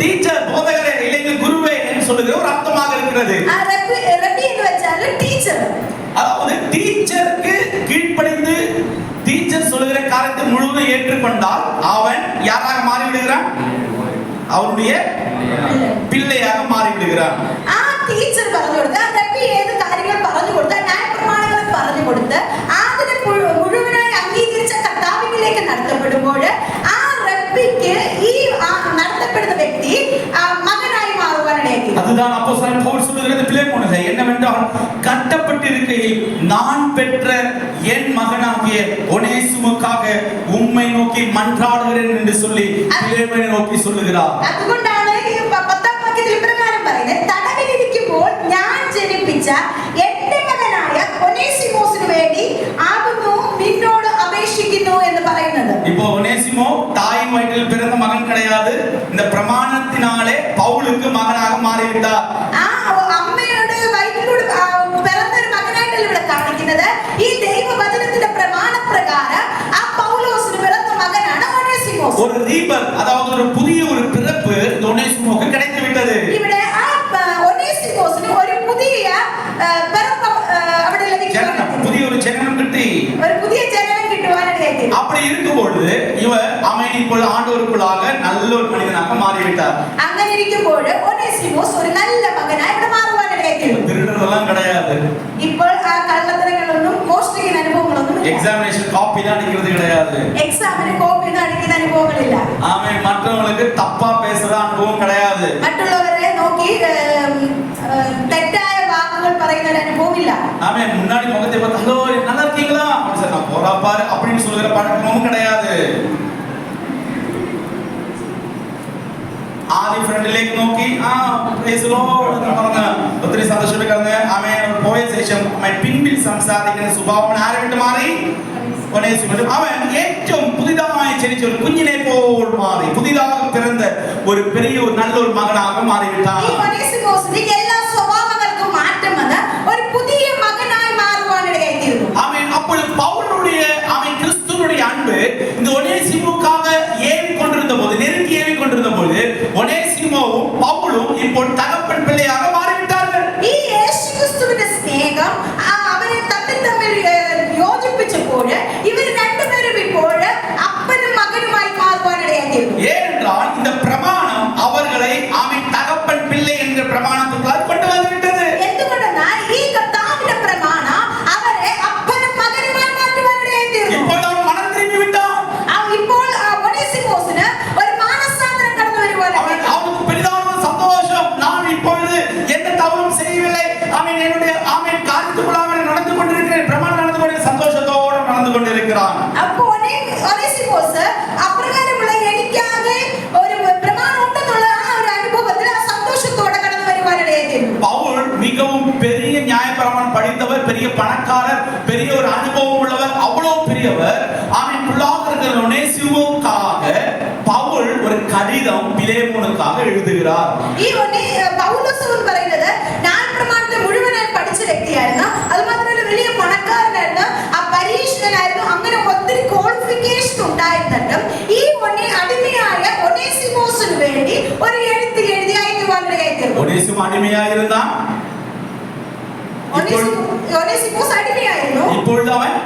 டீச்சர், போதகரே, இல்லைங்க குருவே என்று சொல்லுகிற ஒரு அர்த்தமாக இருக்கிறது. റബി എന്ന് വെച്ചാൽ ടീച്ചർ. அதாவது டீச்சருக்கு கீழ்ப்படிந்து டீச்சர் சொல்லுகிற காரியத்தை முழுவதும் ஏற்றுக்கொண்டால் அவன் யாராக மாறிவிடுகிறான்? அவனுடைய பிள்ளையாக மாறிவிடுகிறான். ആ ടീച്ചർ പറഞ്ഞു കൊടുത്ത് ആ റബി ഏത് കാര്യങ്ങൾ പറഞ്ഞു കൊടുത്ത് ന്യായപ്രമാണങ്ങൾ പറഞ്ഞു കൊടുത്ത് അതിനെ മുഴുവനായി അംഗീകരിച്ച കർത്താവിലേക്ക് നടത്തപ്പെടുമ്പോൾ ആ റബിക്ക് ഈ നടത്തപ്പെടുന്ന വ്യക്തി മകനായി മാറുവാനിടയാക്കി. அதுதான் அப்போஸ்தலன் பவுல் சொல்லுகிறது பிலேமோனுக்கு என்னவென்றால் கட்டப்பட்டிருக்கையில் நான் பெற்ற என் மகனாகிய ஒனேசிமுக்காக உம்மை நோக்கி மன்றாடுகிறேன் என்று சொல்லி பிலேமோனை நோக்கி சொல்லுகிறார். അതുകൊണ്ടാണ് ഈ 10ാം വാക്യത്തിൽ ഇപ്രകാരം പറയുന്നത്, തടവിലിരിക്കുമ്പോൾ ഞാൻ ജനിപ്പിച്ച എന്റെ മകനായ ഒനേസിമോസിന് വേണ്ടി ആകുന്നു നിന്നോട് അപേക്ഷിക്കുന്നു എന്ന് പറയുന്നത്. இப்போ ஒனேசிமோ தாயின் வயிற்றில் பிறந்த மகன் கிடையாது. இந்த பிரமாணத்தினாலே பவுலுக்கு மகனாக மாறிவிட்டார். ആ അമ്മയുടെ വയറ്റിലൂടെ പിറന്ന ഒരു മകനായിട്ടല്ല ഇവിടെ കാണിക്കുന്നത്. ഈ ദൈവവചനത്തിന്റെ പ്രമാണപ്രകാരം ആ പൗലോസിന് പിറന്ന മകനാണ് ഒനേസിമോസ്. ஒரு ரீபர், அதாவது ஒரு புதிய ஒரு பிறப்பு ஒனேசிமோக்கு கிடைத்து விட்டது. ഇവിടെ ആ ഒനേസിമോസിന് ഒരു പുതിയ പിറപ്പ് അവിടെ ലഭിക്കുന്നു. புதிய ஒரு ஜனனம் கிட்டி ഒരു പുതിയ ജനനം കിട്ടുവാനിടയായി. அப்படி இருக்கும்போது அவன் ഇപ്പോൾ ஆண்டவருக்குள்ளாக நல்ல ஒரு மனிதனாக மாறிவிட்டார். അങ്ങനെ ഇരിക്കുമ്പോൾ ഒനേസിമോസ് ഒരു നല്ല മകനായി ഇവിടെ മാറുവാനിടയായി. திருடுறதெல்லாம் கிடையாது. ഇപ്പോൾ ആ കള്ളത്തരങ്ങളൊന്നും മോഷ്ടിക്കുന്ന അനുഭവങ്ങളൊന്നും போகுது. எக்ஸாமினேஷன் காப்பி தான் அடிக்கிறது கிடையாது. எக்ஸாமிന് കോപ്പി ഒന്നും അടിക്കാൻ അനുഭവങ്ങളില്ല. ஆமென். மற்றவங்களுக்கு தப்பா பேசுற அனுபவம் கிடையாது. മറ്റുള്ളവരെ നോക്കി തെറ്റായ വാക്കുകൾ പറയുന്ന ഒരു അനുഭവമില്ല. ஆமென். முன்னாடி முகத்தை பார்த்து ஹலோ நல்லா இருக்கீங்களா அப்படி சொன்னா போறா பாரு அப்படின்னு சொல்லுகிற பழக்கமும் கிடையாது. ആദ്യം ഫ്രണ്ടിലേക്ക് നോക്കി പ്രൈസ് ലോർഡ് എന്ന് പറഞ്ഞ് ഒത്തിരി സന്തോഷപ്പെട്ട് ആമേൻ പോയ ശേഷം പിൻപിൽ സംസാരിക്കുന്ന സ്വഭാവം ആരെ വിട്ട് മാറി? അവൻ ഏറ്റവും പുതിയതായി ജനിച്ച ഒരു കുഞ്ഞിനെ പോൽ മാറി, പുതിയதாக பிறந்த ஒரு பெரிய ஒரு நல்ல ஒரு மகனாக மாறிவிட்டான். ഈ ഒനേസിമോസിന്റെ എല്ലാ സ്വഭാവങ്ങൾക്കും മാറ്റം വന്ന് ഒരു പുതിയ മകനായി മാറുവാനിടയായിത്തീർന്നു. ஆமென். அப்பொழுது பவுலுடைய கிறிஸ்துவுடைய அன்பு இந்த ஒனேசிமுக்காக ஏவி கொண்டிருந்த போது, நெருங்கி ஏவி கொண்டிருந்த போது ஒனேசிமோவும் பவுலும் இப்போ தகப்பன் பிள்ளையாக மாறிவிட்டார்கள். ഈ യേശുക്രിസ്തുവിന്റെ സ്നേഹം അവരെ തമ്മിൽ യോജിപ്പിച്ചപ്പോൾ ഇവർ രണ്ടുപേരും ഇപ്പോൾ അപ്പനും മകനുമായി മാറുവാനിടയായിത്തീർന്നു. ஏனென்றால் இந்த பிரமாணம் அவர்களை தகப்பன் பிள்ளை என்ற பிரமாணத்துக்குள் கொண்டு வந்துவிட்டது. എന്തുകൊണ്ടെന്നാൽ ഈ കർത്താവിന്റെ പ്രമാണം അവരെ അപ്പനും മകനുമായി മാറ്റുവാനിടയായിത്തീർന്നു. ഇപ്പോൾ അവൻ മനം തിരിഞ്ഞു വിട്ടാൻ. ഇപ്പോൾ ഒനേസിമോസിന് ഒരു മാനസാന്തരം കടന്നു വരുവാനായി அவனுக்கு பெரிதான சந்தோஷம். நான் இப்பொழுது எந்த தவறும் செய்யவில்லை, என்னுடைய காரியத்துக்குள்ளாக நடந்து கொண்டிருக்கிறேன், பிரமாணம் நடந்து கொண்டிருக்கிற சந்தோஷத்தோடு நடந்து கொண்டிருக்கிறான். അപ്പോൾ ഒനേസിമോസ് അപ്രകാരമുള്ള എനിക്കാകെ ഒരു പ്രമാണം ഉണ്ടെന്നുള്ള ആ ഒരു അനുഭവത്തിൽ ആ സന്തോഷത്തോടെ കടന്നു വരുവാനിടയായിത്തീർന്നു. பவுல் மிகவும் பெரிய நியாயப்பிரமாணம் படித்தவர், பெரிய பணக்காரர், பெரிய ஒரு அனுபவம் உள்ளவர், அவ்வளவு பெரியவர். அவன் புள்ளாக இருக்கிற ஒனேசிமுக்காக பவுல் ஒரு கடிதம் பிலேமோனுக்காக எழுதுகிறார். ഈ പൗലോസ് എന്ന് പറയുന്നത് ന്യായപ്രമാണത്തെ മുഴുവനായി പഠിച്ച വ്യക്തിയായിരുന്നു. അതുമാത്രമല്ല വലിയ പണക്കാരനായിരുന്നു, പരീക്ഷകനായിരുന്നു. അങ്ങനെ ഒത്തിരി ക്വാളിഫിക്കേഷൻ ഉണ്ടായിരുന്നിട്ടും ഈ അടിമയായ ഒനേസിമോസിന് വേണ്ടി ഒരു എഴുത്ത് എഴുതി അയക്കുവാനിടയായിത്തീർന്നു. ஒனேசிமு அடிமையாயிருந்தா, ഒനേസിമോസ് അടിമയായിരുന്നു. இப்பொழுது அவன்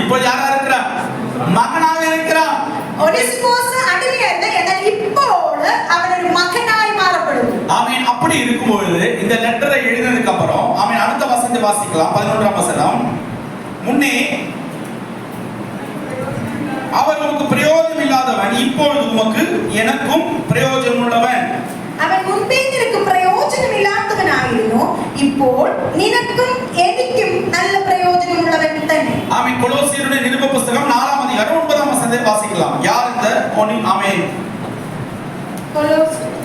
ഇപ്പോൾ யாரா இருக்கிறான்? மகனாக இருக்கிறான். ഒനേസിമോസ് അടിമയായിരുന്നു, എന്നാൽ ഇപ്പോൾ അവനൊരു മകനായി മാറപ്പെടുന്നു. ஆமென். அப்படி இருக்கும்போது இந்த லெட்டரை எழுதினதுக்கு அப்புறம் அடுத்த வசனத்தை வாசிக்கலாம். 11ஆம் வசனம். முன்னே அவர் உமக்கு பிரயோஜனம் இல்லாதவன், இப்பொழுது உமக்கு எனக்கும் பிரயோஜனம் உள்ளவன். അവൻ മുൻപേ നിനക്ക് പ്രയോജനമില്ലാത്തവനായിരുന്നു, ഇപ്പോൾ നിനക്കും എനിക്കും നല്ല പ്രയോജനമുള്ളവൻ തന്നെ. ஆமென். கொலோசியருடைய நிருப புத்தகம் 4ஆம் அதிகாரம் 9ஆம் வசனத்தை வாசிக்கலாம். யார் இந்த ஆமென்?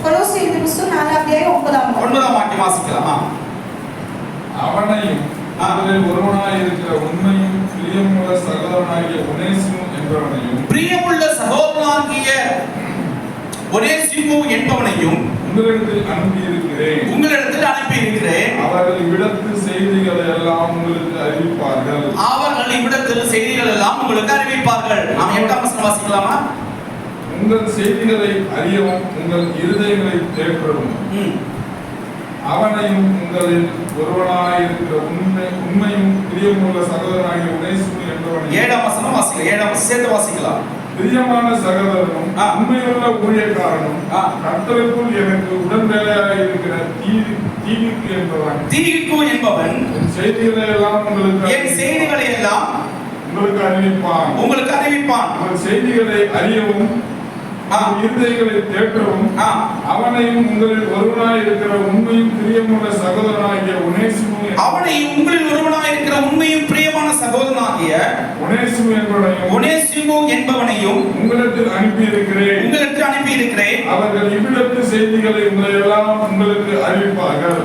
கொலோசியர் புத்தகம் 4ஆம் அத்தியாயம் 9ஆம் வாக்கியம் வாசிக்கலாம். அவனையும் அவரில் ஒருவனாய் இருக்கிற உண்மையும் பிரியமுள்ள சகோதரனாகிய ஒனேசிமு என்பவனையும், பிரியமுள்ள சகோதரனாகிய ஒனேசிமு என்பவனையும் உங்களிடத்தில் அனுப்பி இருக்கிறேன். அவர்கள் இவ்விடத்தில் செய்திகளை எல்லாம் உங்களுக்கு அறிவிப்பார்கள். நாம் 8ஆம் வசனம் வாசிக்கலாமா? உங்கள் செய்திகளை அறியவும் உங்கள் இருதயங்களை தேற்றவும் அவனையும் உங்களில் ஒருவனாயிருக்கிற உண்மையும் பிரியமுள்ள சகோதரனாகிய ஒனேசிமு என்பவனையும். 7ஆம் வசனம் வாசிக்கலாம். 7ஆம் சேர்த்து வாசிக்கலாம். பிரியமான சகோதரனும் உண்மையுள்ள ஊழியக்காரனும் கர்த்தருக்குள் எனக்கு உடன்வேலையாக இருக்கிற தீகிக்கு என்பவன் என் செய்திகளை எல்லாம் உங்களுக்கு அறிவிப்பான். உங்கள் செய்திகளை அறியவும் இருதயங்களை தேற்றவும் அவனையும் உங்களில் ஒருவனாய் இருக்கிற உண்மையும் பிரியமுள்ள சகோதரனாகிய ஒனேசிமு என்பவனையும் உங்களிடத்தில் அனுப்பி இருக்கிறேன். அவர்கள் இவ்விடத்தில் செய்திகளை உங்களுக்கு அறிவிப்பார்கள்.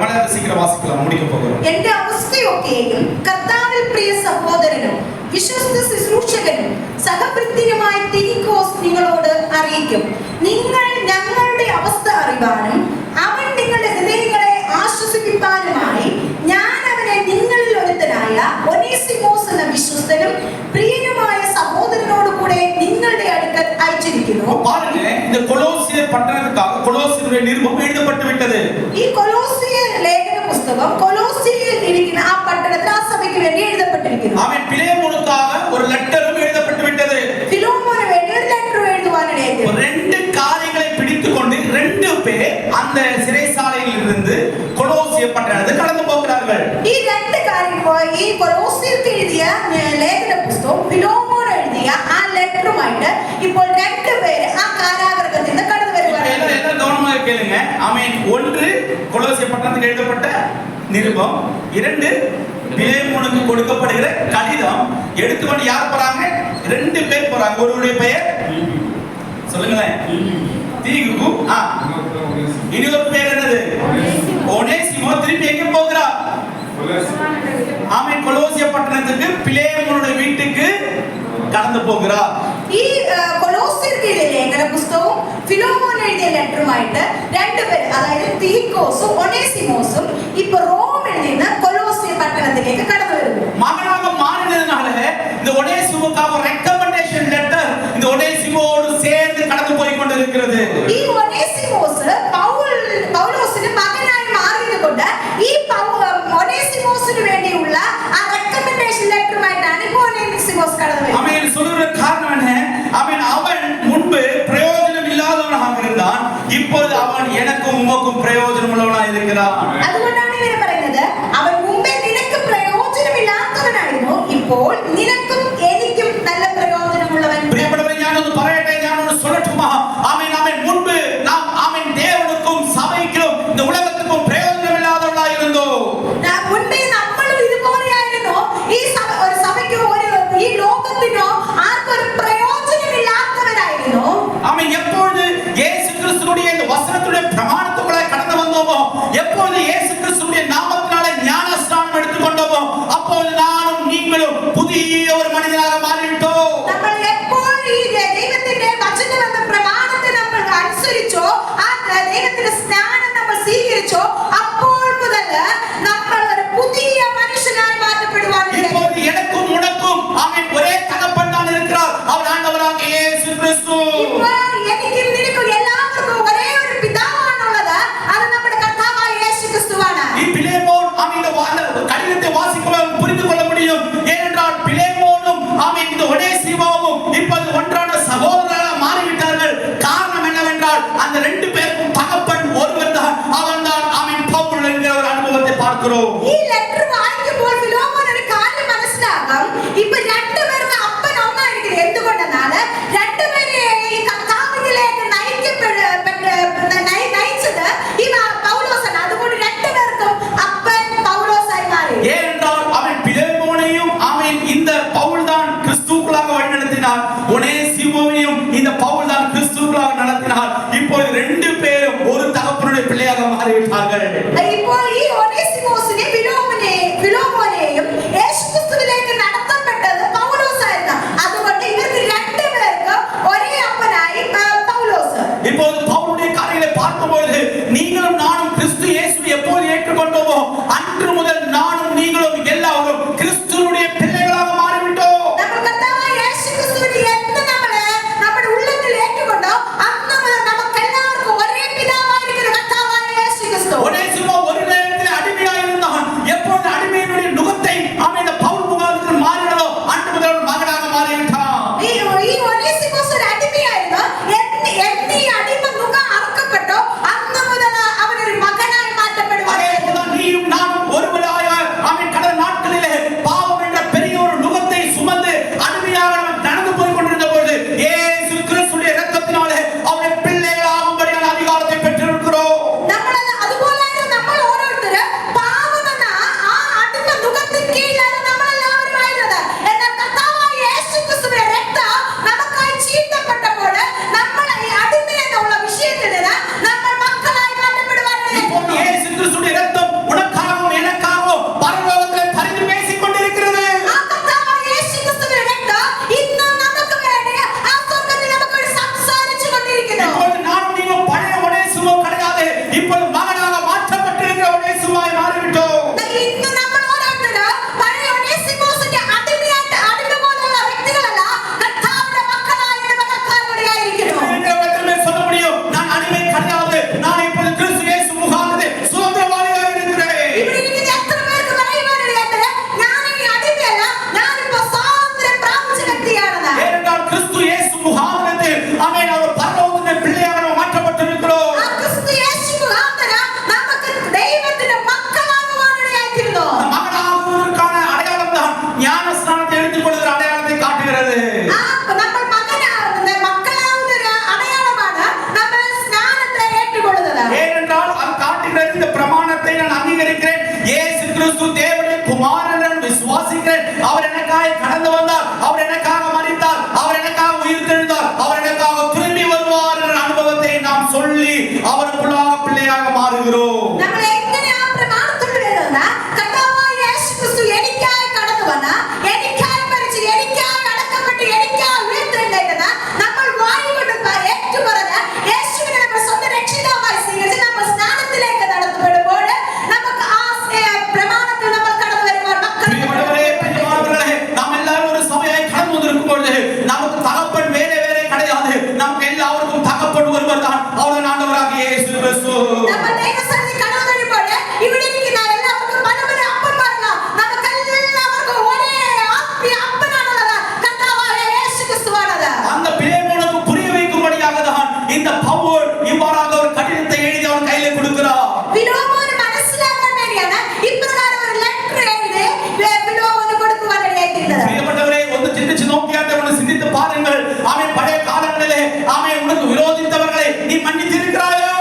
மலையாள சீக்கிரம் வாசிக்கலாம், முடிக்க போகிறோம். എന്റെ അവസ്ഥയൊക്കെയും കർത്താവിൽ പ്രിയ സഹോദരനും വിശ്വസ്ത ശുശ്രൂഷകനും സഹവൃത്തിനുമായ തിക്കിക്കോസ് നിങ്ങളോട് അറിയിക്കും. നിങ്ങൾ ഞങ്ങളുടെ അവസ്ഥ അറിവാനും അവൻ നിങ്ങളുടെ ഹൃദയങ്ങളെ ആശ്വസിപ്പിക്കാനുമായി ഞാൻ അവനെ നിങ്ങളിൽ ഒരുത്തനായ ഒനേസിമോസ് എന്ന വിശ്വസ്തനും പ്രിയനുമായ സഹോദരനോട് കൂടെ നിങ്ങളുടെ അടുക്കൽ അയച്ചിരിക്കുന്നു. பாருங்க, இந்த கொலோசியர் பட்டணத்துக்காக கொலோசியருடைய நிருபம் எழுதப்பட்டு விட்டது. ഈ കൊലോസിയർ ലേഖന പുസ്തകം കൊലോസിയയിൽ ഇരിക്കുന്ന ആ പട്ടണത്തിൽ ആ സഭയ്ക്ക് വേണ്ടി എഴുതപ്പെട്ടിരിക്കുന്നു. അവൻ പിലേമോനുക്കാக ഒരു ലെറ്ററും എഴുതപ്പെട്ടു വിട്ടது. ഫിലോമോന് വേണ്ടി ഒരു ലെറ്റർ എഴുതുവാനിടയായി. ரெண்டு காரியங்களை பிடித்துக்கொண்டு ரெண்டு பேர் அந்த சிறைசாலையில் இருந்து கொலோசிய பட்டணத்துக்கு கடந்து போகிறார்கள். இருக்கிறார்கள். ഈ രണ്ട് കാര്യങ്ങൾ ഈ കൊലോസ്യർക്ക് എഴുതിയ ലേഖന പുസ്തകവും ഫിലോമോൻ എഴുതിയ ആ ലെറ്ററുമായിട്ട് ഇപ്പോൾ രണ്ടുപേര് ആ കാരാഗ്രഹത്തിൽ നിന്ന് കടന്നു വരുവാണ്. எல்லாம் கவனமாக கேளுங்க. ஆமென். ஒன்று கொலோசிய பட்டணத்துக்கு எழுதப்பட்ட நிருபம், இரண்டு பிலேமோனுக்கு கொடுக்கப்படுகிற கடிதம். எடுத்துக்கொண்டு யார் போறாங்க? ரெண்டு பேர் போறாங்க. ஒருவருடைய பெயர் சொல்லுங்களேன். தீகு. இனி ஒரு பேர் என்னது? ஒனேசிமோ. திருப்பி எங்க போகிறார்? ஆமென். கொலோசிய பட்டணத்துக்கு பிலேமோனுடைய வீட்டுக்கு கடந்து போகிறார். ഈ കൊലോസ്യർക്ക് എഴുതിയ ലേഖന പുസ്തകവും ഫിലോമോൻ എഴുതിയ ലെറ്ററുമായിട്ട് രണ്ടുപേർ, അതായത് തീക്കോസും ഒനേസിമോസും ഇപ്പൊ റോമിൽ നിന്ന് കൊലോസ്യ പട്ടണത്തിലേക്ക് കടന്നു വരുന്നു. மகனாக மாறினதுனால இந்த ஒனேசிமோக்காக ரெக்கமெண்டேஷன் லெட்டர் இந்த ஒனேசிமோடு சேர்ந்து கடந்து போய் கொண்டிருக்கிறது. ഈ ഒനേസിമോസ് പൗലോസിന് മകനായി മാറിയതുകൊണ്ട് ഈ ഒനേസിമോസിന് വേണ്ടിയുള്ള ആ റെക്കമെൻഡേഷൻ ലെറ്ററുമായിട്ടാണ് ഇപ്പോൾ ഒനേസിമോസ് കടന്നു വരുന്നത്. ஆமென். சொல்ற காரணம் என்ன? ஆமென். அவன் முன்பு பிரயோஜனம் இல்லாதவனாக இருந்தான். இப்பொழுது அவன் எனக்கும் உமக்கும் பிரயோஜனம் உள்ளவனாக இருக்கிறான். അതുകൊണ്ടാണ് ഇങ്ങനെ പറയുന്നത്, അവൻ മുമ്പേ നിനക്ക് പ്രയോജനമില്ലാത്തവനായിരുന്നു, ഇപ്പോൾ നിനക്കും എനിക്കും നല്ല പ്രയോജനമുള്ളവൻ. പ്രിയപ്പെട്ടവരെ, ഞാനൊന്ന് പറയട്ടെ, ഞാനൊന്ന് சொல்லட்டுமா? ஆமென். ஆமென். முன்பு நாம் ஆமென் தேவனுக்கும் சபைக்கும் இந்த உலகத்துக்கும் பிரயோஜனம் இல்லாதவர்களாக இருந்தோம். മുൻപേ നമ്മളും ഇതുപോലെയായിരുന്നു. ഈ ഒരു സഭയ്ക്കോ ഈ ലോകത്തിനോ ആർക്കും ഒരു പ്രയോജനമില്ലാത്തവരായിരുന്നു. ஆமென். எப்பொழுது இயேசு கிறிஸ்துவுடைய இந்த வசனத்துடைய பிரமாணத்துக்குள்ளே கடந்து வந்தோமோ, எப்பொழுது இயேசு கிறிஸ்துவுடைய நாமத்தினாலே ஞானஸ்நானம் எடுத்துக்கொண்டோமோ, அப்பொழுது நானும் நீங்களும் புதிய ஒரு மனிதனாக மாறிவிட்டோம். നമ്മൾ എപ്പോൾ ഈ ദൈവത്തിന്റെ വചനം എന്ന പ്രമാണത്തെ നമ്മൾ അനുസരിച്ചോ, ആ ദൈവത്തിന്റെ സ്നാനം നമ്മൾ സ്വീകരിച്ചോ, അപ്പോൾ മുതൽ നമ്മൾ ഒരു പുതിയ മനുഷ്യനായി മാറ്റപ്പെടുവാൻ இப்பொழுது எனக்கும் உனக்கும் ஆமென் ஒரே தகப்பன் தான் இருக்கிறார். அவர் ஆண்டவராக இயேசு கிறிஸ்து. എനിക്കും നിനക്കും എല്ലാവർക്കും ഒരേ ഒരു പിതാവാണുള്ളത്. അത് നമ്മുടെ കർത്താവായ യേശു ക്രിസ്തുവാണ്. ഈ பிலேமோன் ஆமென் இந்த கடிதத்தை வாசிக்கிறவன் புரிந்து கொள்ள முடியும். ஏனென்றால் பிலேமோனும் ஆமென் இந்த ஒனேசிமோவும் இப்போது ஒன்றான சகோதரர்களாக மாறிவிட்டார்கள். காரணம் என்னவென்றால் அந்த ரெண்டு பேருக்கும் தகப்பன் ஒருவர் தான். அவன் தான் ஆமென் பவுல் என்கிற ஒரு அனுபவத்தை பார்க்கிறோம். ഈ ലെറ്റർ വായിക്കുമ്പോൾ ഫിലോമോൻ ഒരു കാര്യം മനസ്സിലാക്കാം. ഇപ്പൊ രണ്ടുപേർക്ക് അപ്പൻ ഒന്നായിരിക്കും. എന്തുകൊണ്ടെന്നാൽ രണ്ടുപേരെ ഈ കർത്താവിലേക്ക് നയിച്ചത് ഈ പൗലോസാണ്. അതുകൊണ്ട് രണ്ടുപേർക്കും അപ്പൻ പൗലോസായി മാറി. ஏனென்றால் அவன் பிலேமோனையும் ஆமென் இந்த பவுல் தான் கிறிஸ்துவுக்குள்ளாக குமாரன் என்று விசுவாசிக்கிறேன். அவர் எனக்காக கடந்து வந்தார், அவர் எனக்காக மரித்தார், அவர் எனக்காக உயிர்த்தெழுந்தார், அவர் எனக்காக திரும்பி வருவார் என்ற அனுபவத்தை நாம் சொல்லி அவருக்குள்ளாக பிள்ளையாக மாறுகிறோம். നമ്മൾ എങ്ങനെ ആ പ്രമാണത്തോട് വരുന്ന കർത്താവായ യേശുക്രിസ്തു എനിക്കായി കടന്നു വന്ന, എനിക്കായി മരിച്ചു, എനിക്കായി അടക്കപ്പെട്ട്, എനിക്കായി ഉയർത്തെഴുന്നേറ്റ നമ്മൾ വായി കൊണ്ട് ഏറ്റുപറഞ്ഞ യേശുവിനെ നമ്മൾ സ്വന്തം രക്ഷിതാവായി സ്വീകരിച്ച് നമ്മൾ സ്നാനത്തിലേക്ക് നടത്തപ്പെടുമ്പോൾ നമുക്ക് ആ പ്രമാണത്തിൽ നമ്മൾ കടന്നു വരുമ്പോൾ நாம் எல்லாரும் ஒரு சபையாய் கடந்து வந்திருக்கும் பொழுது நமக்கு தகப்பன் வேற வேற கிடையாது. நமக்கு எல்லாருக்கும் தகப்பன் ஒருவர் தான், அவர் ஆண்டவராகிய இயேசு கிறிஸ்து. നമ്മൾ ദൈവസന്നിധി കടന്നു വരുമ്പോൾ ഇവിടെ ഇരിക്കുന്ന എല്ലാവർക്കും പല പല അപ്പന്മാരല്ല, നമുക്ക് എല്ലാവർക്കും ഒരേ ആത്മീയ അപ്പനാണുള്ളത്, കർത്താവായ യേശു ക്രിസ്തുവാണത്. அந்த பிலேமோனுக்கு புரிய வைக்கும்படியாக தான் இந்த பவுல் இவ்வாறாக ஒரு கடிதத்தை எழுதி அவன் கையில கொடுக்கிறார். ഫിലോമോന് മനസ്സിലാക്കാൻ വേണ്ടിയാണ് ഇപ്രകാരം ഒരു ലെറ്റർ എഴുതി ഫിലോമോന് കൊടുക്കുവാൻ ഇടയായിട്ടുണ്ട്. പ്രിയപ്പെട്ടവരെ, ഒന്ന് ചിന്തിച്ചു നോക്കിയാൽ ഒന്ന് ചിന്തിத்து பாருங்கள். அவன் பழைய காலங்களிலே அவன் உனக்கு விரோதித்தவர்களை நீ மன்னித்திருக்கிறாயோ?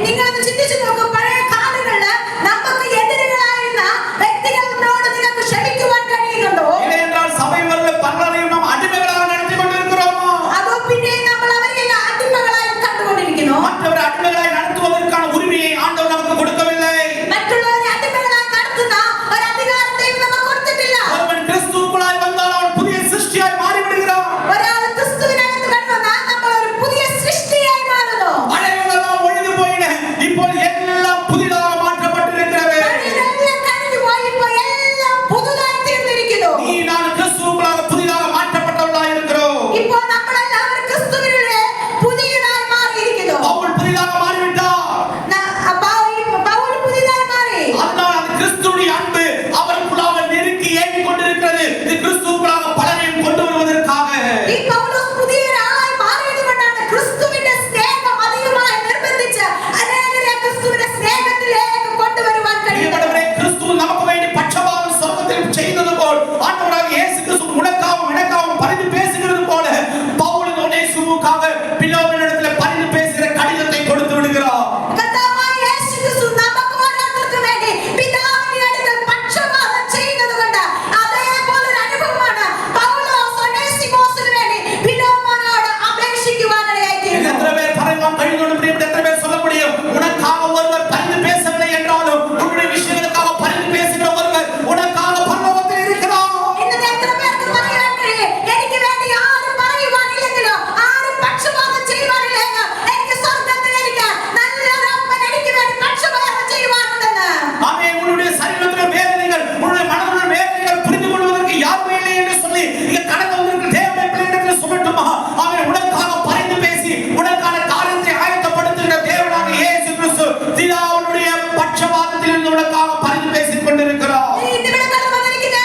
നിങ്ങളൊന്ന് ചിന്തിച്ചു നോക്കൂ, പഴയ കാലങ്ങളിൽ നമുക്ക് എതിരുകളായിരുന്ന വ്യക്തികളോട് നിങ്ങൾക്ക് ക്ഷമിക്കുവാൻ കഴിയുന്നുണ്ടോ? இல்லை என்றால் சபைகளில் பலரையும் நாம் அடிமைகளாக நடத்தி கொண்டிருக்கிறோமோ? അതോ പിന്നെ നമ്മൾ അവരെ അടിമകളായി കണ്ടുകൊണ്ടിരിക്കുന്നു? மற்றவரை அடிமைகளாய் நடத்துவதற்கான உரிமையை ஆண்டவர் நமக்கு கொடுக்கவில்லை. മറ്റുള്ളവരെ അടിമകളായി നടത്തുന്ന ഒരു അധികാരത്തെയും നമുക്ക് കൊടുത്തിട്ടില്ല. ஒருவன் கிறிஸ்துவுக்குள்ளாய் வந்தால் அவன் புதிய சிருஷ்டியாய் மாறிவிடுகிறான். ഒരാൾ ക്രിസ്തുവിനകത്ത് കടന്നുവന്നാൽ നമ്മൾ ഒരു പുതിയ സൃഷ്ടിയായി മാറുന്നു. பழையவெல்லாம் ஒழிந்து போயின, இப்போ எல்லாம் புதிதாக மாற்றப்பட்டிருக்கிறது. പഴയതെല്ലാം കഴിഞ്ഞു പോയി, ഇപ്പോൾ എല്ലാം പുതുതായി തീർന്നിരിക്കുന്നു. நீ நான் கிறிஸ்துவுக்குள்ளாக புதிதாக மாற்றப்பட்டவர்களாய் இருக்கிறோம். ഇപ്പോൾ നമ്മളെല്ലാവരും ക്രിസ്തുവിലൂടെ പുതിയതായി മാറിയിരിക്കുന്നു. பவுல் புதிதாக மாறிவிட்டார். പൗൽ പുതിയതായി മാറി. அதனால் அது கிறிஸ்துவுடைய அன்பு அவருக்குள்ளாக நெருக்கி ஏறிக் கொண்டிருக்கிறது. இது கிறிஸ்துவுக்குள்ளாக பலரையும் கொண்டு வருவதற்காக. ഈ പൗലോസ് പുതിയ ഒരാളായി മാറിയതുകൊണ്ടാണ് ക്രിസ്തുവിന്റെ സ്നേഹം അധികമായി നിർബന്ധിച്ച് അനേകരെ ക്രിസ്തുവിന്റെ സ്നേഹത്തിലേക്ക് കൊണ്ടുവരുവാൻ കഴിയുന്നത്. പ്രിയപ്പെട്ടവരെ, கிறிஸ்து நமக்கு வேண்டி பட்சபாதம் சொர்க்கத்தில் செய்தது போல் ஆண்டவராகிய இயேசு கிறிஸ்து உனக்காகவும் எனக்காகவும் பரிந்து பேசுகிறது போல பவுல் ஒனேசிமுக்காக பிலோமினிடத்தில் பரிந்து பேசுகிற கடிதத்தை கொடுத்து விடுகிறார். കർത്താവായ യേശു ക്രിസ്തു നമുക്ക് ഓരോരുത്തർക്കും വേണ്ടി പിതാവിന്റെ അടുക്കൽ പക്ഷപാതം ചെയ്യുന്നതുകൊണ്ട് അതേപോലെ ഒരു അനുഭവമാണ് പൗലോസ് ഒനേസിമോസിന് വേണ്ടി ഫിലോമോനോട് അപേക്ഷിക്കുവാനിടയായിത്തീർന്നത്. எத்தனை பேர் பரவான் கழிந்தோடு பிரியப்பட்ட எத்தனை பேர் சொல்ல முடியும், உனக்காக ஒருவர் பரிந்து பேசவில்லை என்றாலும் உன்னுடைய விஷயங்களுக்காக பரிந்து பேசுகிற ஒருவர் உனக்காக பரலோகத்தில் இருக்கிறார். ഇന്നത്തെ എത്ര പേർക്ക് പറയാൻ കഴിയും, എനിക്ക് വേണ്ടി ആരും പറയുവാനില്ലെങ്കിലോ ആരും പക്ഷപാതം ചെയ്യുവാനില്ലെങ്കിലോ എനിക്ക് സ്വർഗ്ഗത്തിൽ എനിക്ക് നല്ലൊരു അപ്പൻ എനിക്ക് വേണ്ടി പക്ഷപാതം ചെയ്യുവാനുണ്ടെന്ന്. ஆமென். உன்னுடைய சரீரத்தின் வேதனைகள், உன்னுடைய மனதின் வேதனைகள் புரிந்து கொள்வதற்கு யாருமே இல்லை என்று சொல்லி இங்க கடந்து வந்திருக்கிற தேவனுடைய பிள்ளைகளிடத்தில் சொல்லட்டுமா? அவன் உனக்காக பரிந்து பேசி உனக்கான காரியத்தை ஆயத்தப்படுத்துகிற தேவனாக இயேசு கிறிஸ்து பிதாவுடைய பட்சபாதத்தில் இருந்து உனக்காக பரிந்து பேசிக் கொண்டிருக்கிறார். ഇവിടെ കടന്നു വന്നിരിക്കുന്ന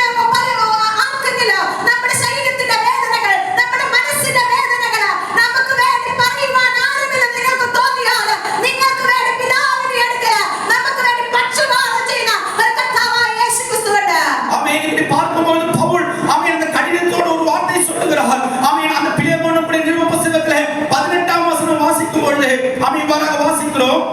ആർക്കെങ്കിലും നമ്മുടെ ശരീരത്തിന്റെ വേദനകൾ, നമ്മുടെ മനസ്സിന്റെ വേദനകൾ നമുക്ക് വേണ്ടി പറയുവാൻ ആരെങ്കിലും നിങ്ങൾക്ക് തോന്നിയാൽ നിങ്ങൾക്ക് വേണ്ടി പിതാവിന്റെ അടുക്കൽ നമുക്ക് വേണ്ടി പക്ഷപാതം ചെയ്യുന്ന ഒരു കർത്താവായ യേശു ക്രിസ്തുവുണ്ട്. ஆமென். இப்படி பார்க்கும்போது பவுல் ஆமென் அந்த கடிதத்தோடு ஒரு வார்த்தை சொல்லுகிறார். ஆமென். அந்த பிலேமோனுடைய நிருப புத்தகத்திலே 18ஆம் வசனம் வாசிக்கும் பொழுது ஆமென் வராக வாசிக்கிறோம்.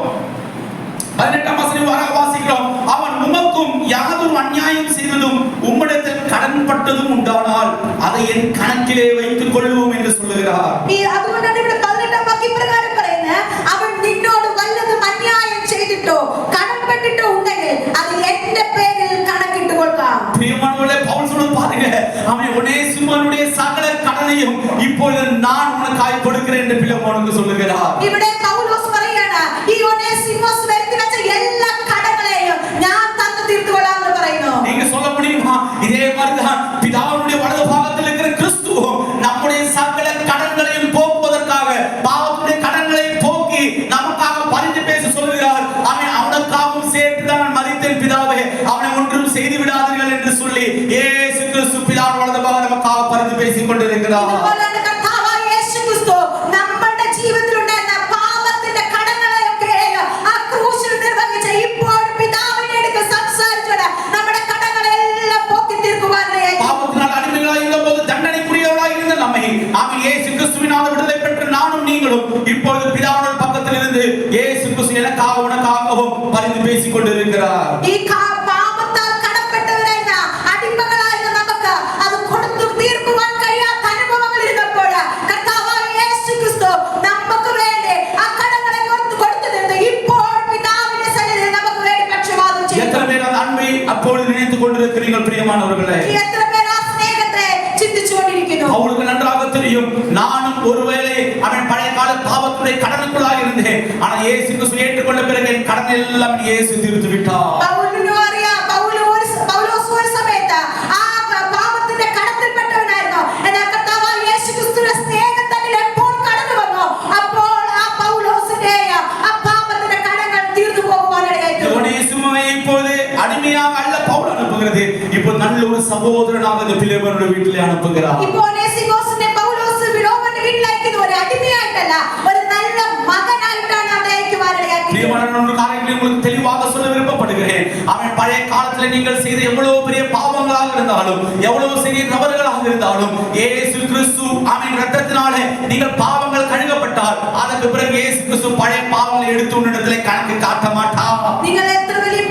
18ஆம் வசனம் வராக வாசிக்கிறோம். அவன் உமக்கும் யாதொரு அநியாயம் செய்ததும் உம்மிடத்தில் கடன்பட்டதும் உண்டானால் அதை என் கணக்கிலே வைத்துக் கொள்வோம் என்று சொல்லுகிறார். അതുകൊണ്ടാണ് ഇവിടെ 18ആം വാക്യം പ്രകാരം പറയുന്നത്, അവൻ നിന്നോട് വല്ലതും അന്യായം ചെയ്തിട്ടോ കടപ്പെട്ടിട്ടോ ഉണ്ടെങ്കിൽ അത് എന്റെ പേരിൽ കണക്കിട്ട് കൊടുക്കാം. பிரியமானவர்களே, பவுல் சொல்றது பாருங்க, அவன் ஒனேசிமுடைய சகல கடனையும் இப்பொழுது நான் உனக்காய் கொடுக்கிறேன் என்று பிலேமோனுக்கு சொல்லுகிறார். ഇവിടെ പൗലോസ് പറയാണ്, ഈ ഒനേസിമോസ് വരുത്തി വെച്ച എല്ലാ കടങ്ങളെയും ഞാൻ തന്നു തീർത്തുകൊള്ളാം എന്ന് പറയുന്നു. நீங்க சொல்ல முடியுமா? இதே மாதிரிதான் பிதாவுடைய வலது பாகத்தில் இருக்கிற கிறிஸ்துவும் நம்முடைய சகல கடன்களையும் போக்குவதற்காக, பாவத்துடைய கடன்களை போக்கி நமக்காக பரிந்து பேசி சொல்லுகிறார். அவனுக்காகவும் சேர்த்துதான் நான் மரித்தேன் பிதாவே, அவனை ஒன்றும் செய்து விடாதீர்கள் என்று சொல்லி இயேசு கிறிஸ்து பிதாவின் வலது பாகம் நமக்காக பரிந்து பேசிக் கொண்டிருக்கிறார். ഇതുപോലെയാണ് കർത്താവായ യേശു ക്രിസ്തു നമ്മുടെ ജീവിതത്തിലുണ്ടായിരുന്ന പാപത്തിന്റെ കടങ്ങളെയൊക്കെ ആ ക്രൂശിൽ നിർവഹിച്ച ഇപ്പോൾ പിതാവിന്റെ അടുക്കൽ സംസാരിച്ചത് നമ്മുടെ കടങ്ങളെല്ലാം പോക്കി തീർക്കുവാനായി. பாவத்தினால் அடிமைகளாய் இருந்தபோது தண்டனைக்குரியவர்களாய் இருந்த நம்மை ஆமென் இயேசு கிறிஸ்துவினால் விடுதலை பெற்ற நானும் நீங்களும் இப்பொழுது பிதாவின் பக்கத்தில் இருந்து இயேசு கிறிஸ்து எனக்காக உனக்காகவும் பரிந்து பேசிக் கொண்டிருக்கிறார். ഈ പാപത്താൽ കടപ്പെട്ടവരായിരുന്ന சிந்திக்கிறீர்கள் பிரியமானவர்களே? எத்தனை பேர் ஆ ஸ்நேகத்தை சிந்திச்சு கொண்டிருக்கிறோம்? அவளுக்கு நன்றாக தெரியும், நானும் ஒருவேளை அவன் பழைய கால பாவத்துடைய கடனுக்குள்ளாக இருந்தேன், ஆனால் இயேசு கிறிஸ்து ஏற்றுக்கொண்ட பிறகு என் கடன் எல்லாம் இயேசு தீர்த்து விட்டார். പൗലോസ് ഒരു സമയത്ത് ആ പാപത്തിന്റെ കടത്തിൽപ്പെട്ടവനായിരുന്നു. എന്നാൽ കർത്താവായ യേശു ക്രിസ്തുവിന്റെ സ്നേഹം തന്നിൽ എപ്പോൾ കടന്നു വന്നോ അപ്പോൾ ആ പൗലോസിന്റെ ആ പാപത്തിന്റെ കടങ്ങൾ തീർന്നു പോകുവാനിടയായി. இப்போது அடிமையாக அல்ல பவுல் அனுப்புகிறது, இப்போ நல்ல ஒரு சகோதரனாக இந்த பிலேமோனுடைய வீட்டிலே அனுப்புகிறார். இப்போ ஒனேசிமோസിനെ പൗലോസ് ഫിലോമോന്റെ വീട്ടിലേക്ക് ഒരു അടിമയായിട്ടല്ല, ഒരു നല്ല മകനായിട്ടാണ് അവിടെ അയക്കുവാനിടയായി. பிரியமானவர்களே, காரியங்களை உங்களுக்கு தெளிவாக சொல்ல விருப்பப்படுகிறேன். அவன் பழைய காலத்தில் நீங்கள் செய்த எவ்வளவு பெரிய பாவங்களாக இருந்தாலும், எவ்வளவு சிறிய தவறுகளாக இருந்தாலும், இயேசு கிறிஸ்து அவன் இரத்தத்தினாலே நீங்கள் பாவங்கள் கழுவப்பட்டால் அதற்கு பிறகு இயேசு கிறிஸ்து பழைய பாவங்களை எடுத்து உன்னிடத்திலே கணக்கு காட்ட மாட்டார். നിങ്ങൾ എത്ര വലിയ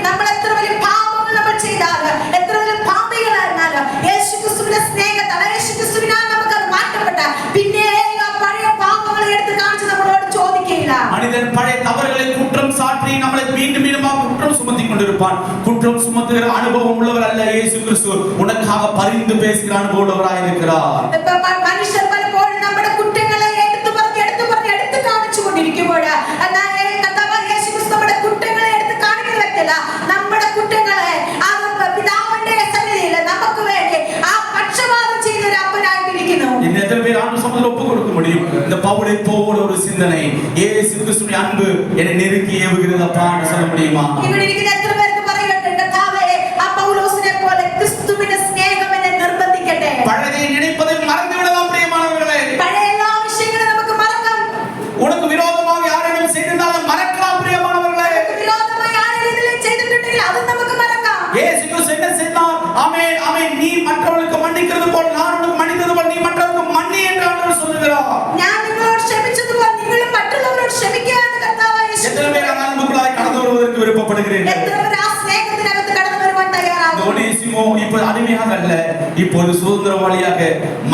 പാപങ്ങൾ നമ്മൾ ചെയ്താലും, എത്ര വലിയ പാപികളായിരുന്നാലും, യേശു ക്രിസ്തുവിന്റെ സ്നേഹത്താൽ യേശു ക്രിസ്തുവിനാൽ നമുക്ക് അത് മാറ്റപ്പെട്ട പിന്നെ ആ പഴയ പാപങ്ങൾ എടുത്ത് കാണിച്ച് നമ്മളോട് ചോദിക്കില്ല. மனிதன் பழைய தவறுகளை குற்றம் சாட்டி நம்மளை மீண்டும் மீண்டுமாக குற்றம் சுமத்தி கொண்டிருப்பான். குற்றம் சுமத்துகிற அனுபவம் உள்ளவர் அல்ல இயேசு கிறிஸ்து, உனக்காக பரிந்து பேசுகிற அனுபவம் உள்ளவராய் இருக்கிறார். മനുഷ്യർ പലപ്പോഴും നമ്മുടെ കുറ്റങ്ങളെ എടുത്തു കാണിച്ചു കൊണ്ടിരിക്കുമ്പോൾ യേശു ക്രിസ്തു നമ്മുടെ കുറ്റങ്ങളെ എടുത്ത് കാണിക്കുന്ന വ്യക്തിയല്ല. നമ്മുടെ കുറ്റങ്ങളെ പിതാവിന്റെ സന്നിധിയിൽ നമുക്ക് വേണ്ടി ആ പക്ഷപാതം ചെയ്യുന്ന ഒരു അപ്പനായിട്ടിരിക്കുന്നു. இந்த எத்தனை பேர் ஆண்டு சமூகத்தில் ஒப்பு கொடுக்க முடியும்? இந்த பவுலை போல ஒரு சிந்தனை, இயேசு கிறிஸ்துவின் அன்பு என்னை நெருக்கி ஏவுகிறது அப்பான்னு சொல்ல முடியுமா? ഇവിടെ ഇരിക്കുന്ന എത്ര പേർക്ക് പറയുന്നുണ്ട്, കർത്താവേ ആ പൗലോസിനെ പോലെ ക്രിസ്തുവിന്റെ സ്നേഹം എന്നെ നിർബന്ധിക്കട്ടെ. பழையதை நினைப்பதை மறந்து விடலாம் பிரியமானவர்களே. പഴയ എല്ലാ വിഷയങ്ങളും നമുക്ക് മറക്കാം. உனக்கு விரோதமாக யாரையும் செய்திருந்தாலும் மறக்கலாம் பிரியமானவர்களே. വിരോധമായി ആരെങ്കിലും ചെയ്തിട്ടുണ്ടെങ്കിൽ അത് നമുക്ക് മറക്കാം. இயேசு கிறிஸ்து என்ன செய்தார்? ஆமென் ஆமென், நீ மற்றவர்களுக்கு மன்னிக்கிறது போல நான் உனக்கு மன்னித்தது போல நீ மற்றவர்களுக்கு மன்னி என்று ஆண்டவர் சொல்லுகிறார். ഞാൻ നിങ്ങളോട് ക്ഷമിച്ചതുപോലെ നിങ്ങളും മറ്റുള്ളവരോട് ക്ഷമിക്കുക എന്ന് കർത്താവായ യേശു. எத்தனை பேர் அந்த அன்புக்குள்ளாய் கடந்து வருவதற்கு விருப்பப்படுகிறீர்கள்? എത്ര പേർ ആ സ്നേഹത്തിനകത്ത് കടന്നു വരുവാൻ തയ്യാറാകും? ஒனேசிமோ இப்போது அடிமையாக அல்ல, இப்போது சுதந்திரவாளியாக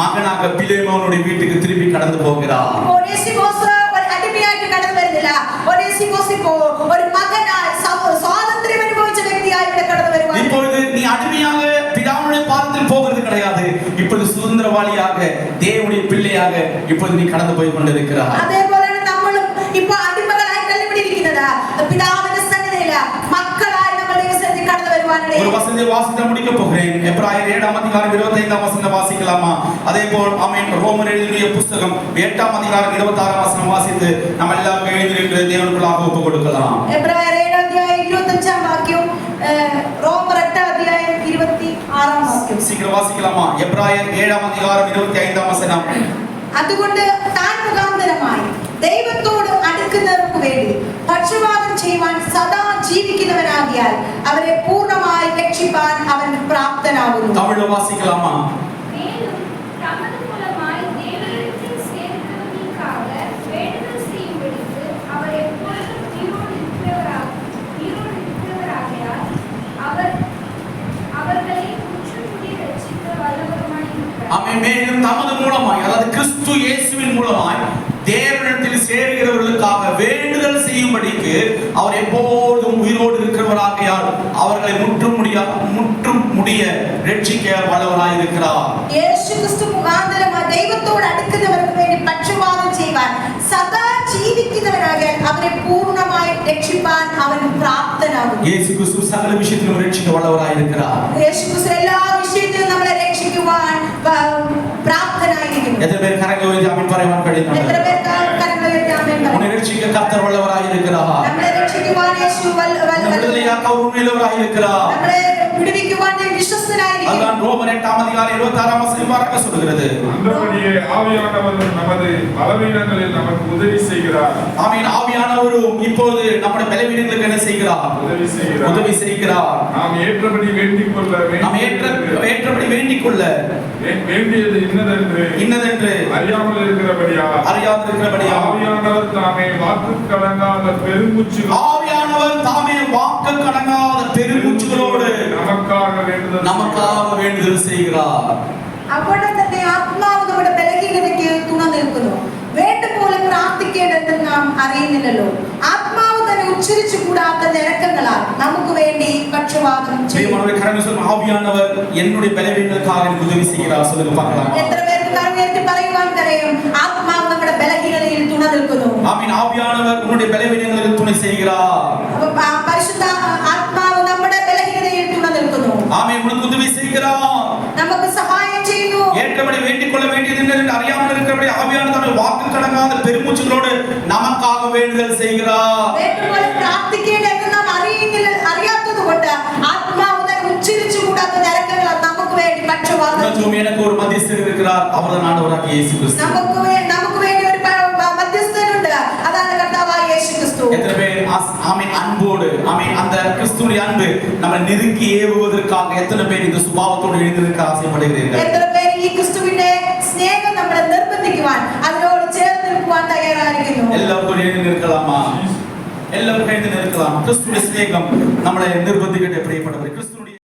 மகனாக பிலேமோனுடைய வீட்டுக்கு திரும்பி கடந்து போகிறார். ഒനേസിമോസ് ഒരു അടിമയായിട്ട് കടന്നു വരുന്നില്ല. ഒനേസിമോസ് ഇപ്പോൾ ഒരു മകനായി സ്വാതന്ത്ര്യം അനുഭവിച്ച വ്യക്തിയായി ഇവിടെ കടന്നു വരുവാൻ. இப்பொழுது நீ அடிமையாக பிதாவுடைய பாதத்தில் போகிறது கிடையாது, இப்பொழுது சுதந்திரவாளியாக தேவனுடைய பிள்ளையாக இப்பொழுது நீ கடந்து போய் கொண்டிருக்கிறாய். അതേപോലെയാണ് നമ്മളും ഇപ്പോൾ അടിമകളായിട്ടല്ല ഇവിടെ ഇരിക്കുന്നത്, പിതാവിന്റെ സന്നിധിയിൽ മക്കളായി നമ്മൾ ദൈവസന്നിധിയിൽ കടന്നു വരുവാനിടയായി. ஒரு வசனத்தை வாசித்து முடிக்க போகிறேன். எபிரேயர் 7 அதிகாரம் 25 வசனம் வாசிக்கலாமா? அதேபோல் ஆமென், ரோமர் எழுதிய புத்தகம் 8 அதிகாரம் 26 வசனம் வாசித்து நம்ம எல்லாம் எழுதியிருக்கிற தேவனுக்குள்ளாக ஒப்பு கொடுக்கலாம். എബ്രായർ 7 അധ്യായം 25 വാക്യം, റോമർ 8 അധ്യായം 26 വാക്യം. சீக்கிரம் வாசிக்கலாமா? எபிரேயர் 7 அதிகாரம் 25 வசனம். അതുകൊണ്ട് താൻ മുഖാന്തരമായി ദൈവത്തോട് അടുക്കുന്നവർക്ക് വേണ്ടി പക്ഷപാതം ചെയ്യുവാൻ സദാ ജീവിക്കുന്നവനാകിയാൽ അവരെ പൂർണ്ണമായി രക്ഷിപ്പാൻ അവൻ പ്രാപ്തനാകുന്നു. தமிழ்ல வாசிக்கலாமா? மேலும் தமது மூலமாய் தேவனிடத்தில் சேர்ந்தவர்களுக்காக வேண்டுதல் செய்யும்படிக்கு அவர் எப்பொழுதும் உயிரோடு இருக்கிறவராகையால் அவர்களை முற்றுமுடி ரட்சிக்க வல்லவருமாய் இருக்கிறார். ஆமென். மேலும் தமது மூலமாய், அதாவது கிறிஸ்து இயேசுவின் மூலமாய் தேவனிடத்தில் சேர்கிறவர்களுக்காக வேண்டுதல் செய்யும்படிக்கு அவர் எப்போதும் உயிரோடு இருக்கிறவராகையால் அவர்களை முற்றும் முடிய ரட்சிக்க வல்லவராய் இருக்கிறார். യേശു ക്രിസ്തു മുഖാന്തരമായി ദൈവത്തോട് അടുക്കുന്നവർക്ക് വേണ്ടി പക്ഷപാതം ചെയ്യുവാൻ സദാ ജീവിക്കുന്നവനാകിയാൽ അവരെ പൂർണ്ണമായി രക്ഷിപ്പാൻ അവൻ പ്രാപ്തനാകുന്നു. இயேசு கிறிஸ்து சகல விஷயத்திலும் ரட்சிக்க வல்லவராய் இருக்கிறார். യേശു ക്രിസ്തു എല്ലാ വിഷയത്തിലും നമ്മളെ രക്ഷിക്കുവാൻ പ്രാപ്തനായിരിക്കുന്നു. எத்தனை பேர் கரங்களை உயர்த்தி ஆமென் പറയുവാൻ കഴിയുന്നുണ്ട്? എത്ര പേർക്ക് കരങ്ങൾ ഉയർത്തി ആമേൻ പറയാം? உன்னை ரட்சிக்க கர்த்தர் வல்லவராய் இருக்கிறார். നമ്മളെ രക്ഷിക്കുവാൻ യേശു விடுதலையாக்க உண்மையுள்ளவராய் இருக்கிறார். നമ്മളെ വിടുവിക്കുവാൻ വിശ്വസ്തനായിരിക്കുന്നു. அதான் ரோமர் 8 அதிகாரம் 26 வசனம் இவ்வாறாக சொல்கிறது. அந்தபடியே ஆவியானவர் நமது பலவீனங்களில் நமக்கு உதவி செய்கிறார். ஆமென். ஆவியானவரும் இப்போது நம்முடைய பலவீனங்களுக்கு என்ன செய்கிறார்? உதவி செய்கிறார். நாம் ஏற்றபடி வேண்டிக் கொள்ள வேண்டியது இன்னதென்று அறியாமல் இருக்கிறபடியா ஆவியானவர் தாமே வாக்கு கடங்காத பெருமூச்சுகளோடு நமக்காக வேண்டுதல் செய்கிறார். അപ്പോൾ തന്നെ ആത്മാവ് നമ്മുടെ ബലഹീനതയ്ക്ക് തുണ നിൽക്കുന്നു. വേണ്ട പോലെ പ്രാർത്ഥിക്കേണ്ടതെന്ന് നാം അറിയുന്നില്ലല്ലോ. ആത്മാവ് തന്നെ അവനെ ഉച്ചരിച്ചു കൂടാത്ത നിരക്കങ്ങളാൽ നമുക്ക് വേണ്ടി പക്ഷവാദം ചെയ്യും. ஆவியானவர் என்னுடைய பலவீனங்களுக்காக எனக்கு உதவி செய்கிறார். சொல்லுங்க பார்க்கலாம். എത്ര പേർക്ക് കരമുയർത്തി പറയുവാൻ കഴിയും? ആത്മാവ് നമ്മുടെ ബലഹീനതയിൽ തുണ നിൽക്കുന്നു. ஆமென். ஆவியானவர் உன்னுடைய பலவீனங்களுக்கு துணை செய்கிறார். പരിശുദ്ധ ആത്മാവ് നമ്മുടെ ബലഹീനതയിൽ തുണ നിൽക്കുന്നു. ஆமென். உனக்கு உதவி செய்கிறார். നമുക്ക് സഹായം ചെയ്യുന്നു. ஏற்றபடி வேண்டிக் கொள்ள வேண்டியது என்று அறியாமல் இருக்கிறபடி ஆவியானவர் வாக்கு கடங்காத பெருமூச்சுகளோடு நமக்காக வேண்டுதல் செய்கிறார். വേണ്ടുപോലെ പ്രാർത്ഥിക്കേണ്ടത് നാം അറിയാത്തതുകൊണ്ട് ആത്മാവ് തന്നെ ഉച്ചരിച്ചു കൂടാത്ത നിരക്കങ്ങളാൽ നമുക്ക് വേണ്ടി പക്ഷവാദം ചെയ്യും. எனக்கு ஒரு மத்தியஸ்தர் இருக்கிறார். அவர்தான் ஆண்டவராகிய இயேசு கிறிஸ்து. നമുക്ക് വേണ്ടി ഒരു മധ്യസ്ഥനുണ്ട്. അതാണ് കർത്താവായ യേശു ക്രിസ്തു. எத்தனை பேர் ஆமென் அன்போடு ஆமென் அந்த கிறிஸ்துவின் அன்பு நம்மை நெருக்கி ஏவுவதற்காக எத்தனை பேர் இந்த சுபாவத்தோடு எழுந்திருக்க ஆசைப்படுகிறீர்கள்? എത്ര പേര് ഈ ക്രിസ്തുവിന്റെ സ്നേഹം നമ്മളെ നിർബന്ധിക്കുവാൻ അതിനോട് ചേർന്ന് നിൽക്കുവാൻ തയ്യാറായിരിക്കുന്നു? എല്ലാവർക്കും எழுந்து நிற்கலாமா? எல்லாரும் எழுந்து நிற்கலாம். கிறிஸ்துவின் ஸ்நேகம் நம்மளை நிர்பந்திக்கട്ടെ പ്രിയപ്പെട്ടവരെ.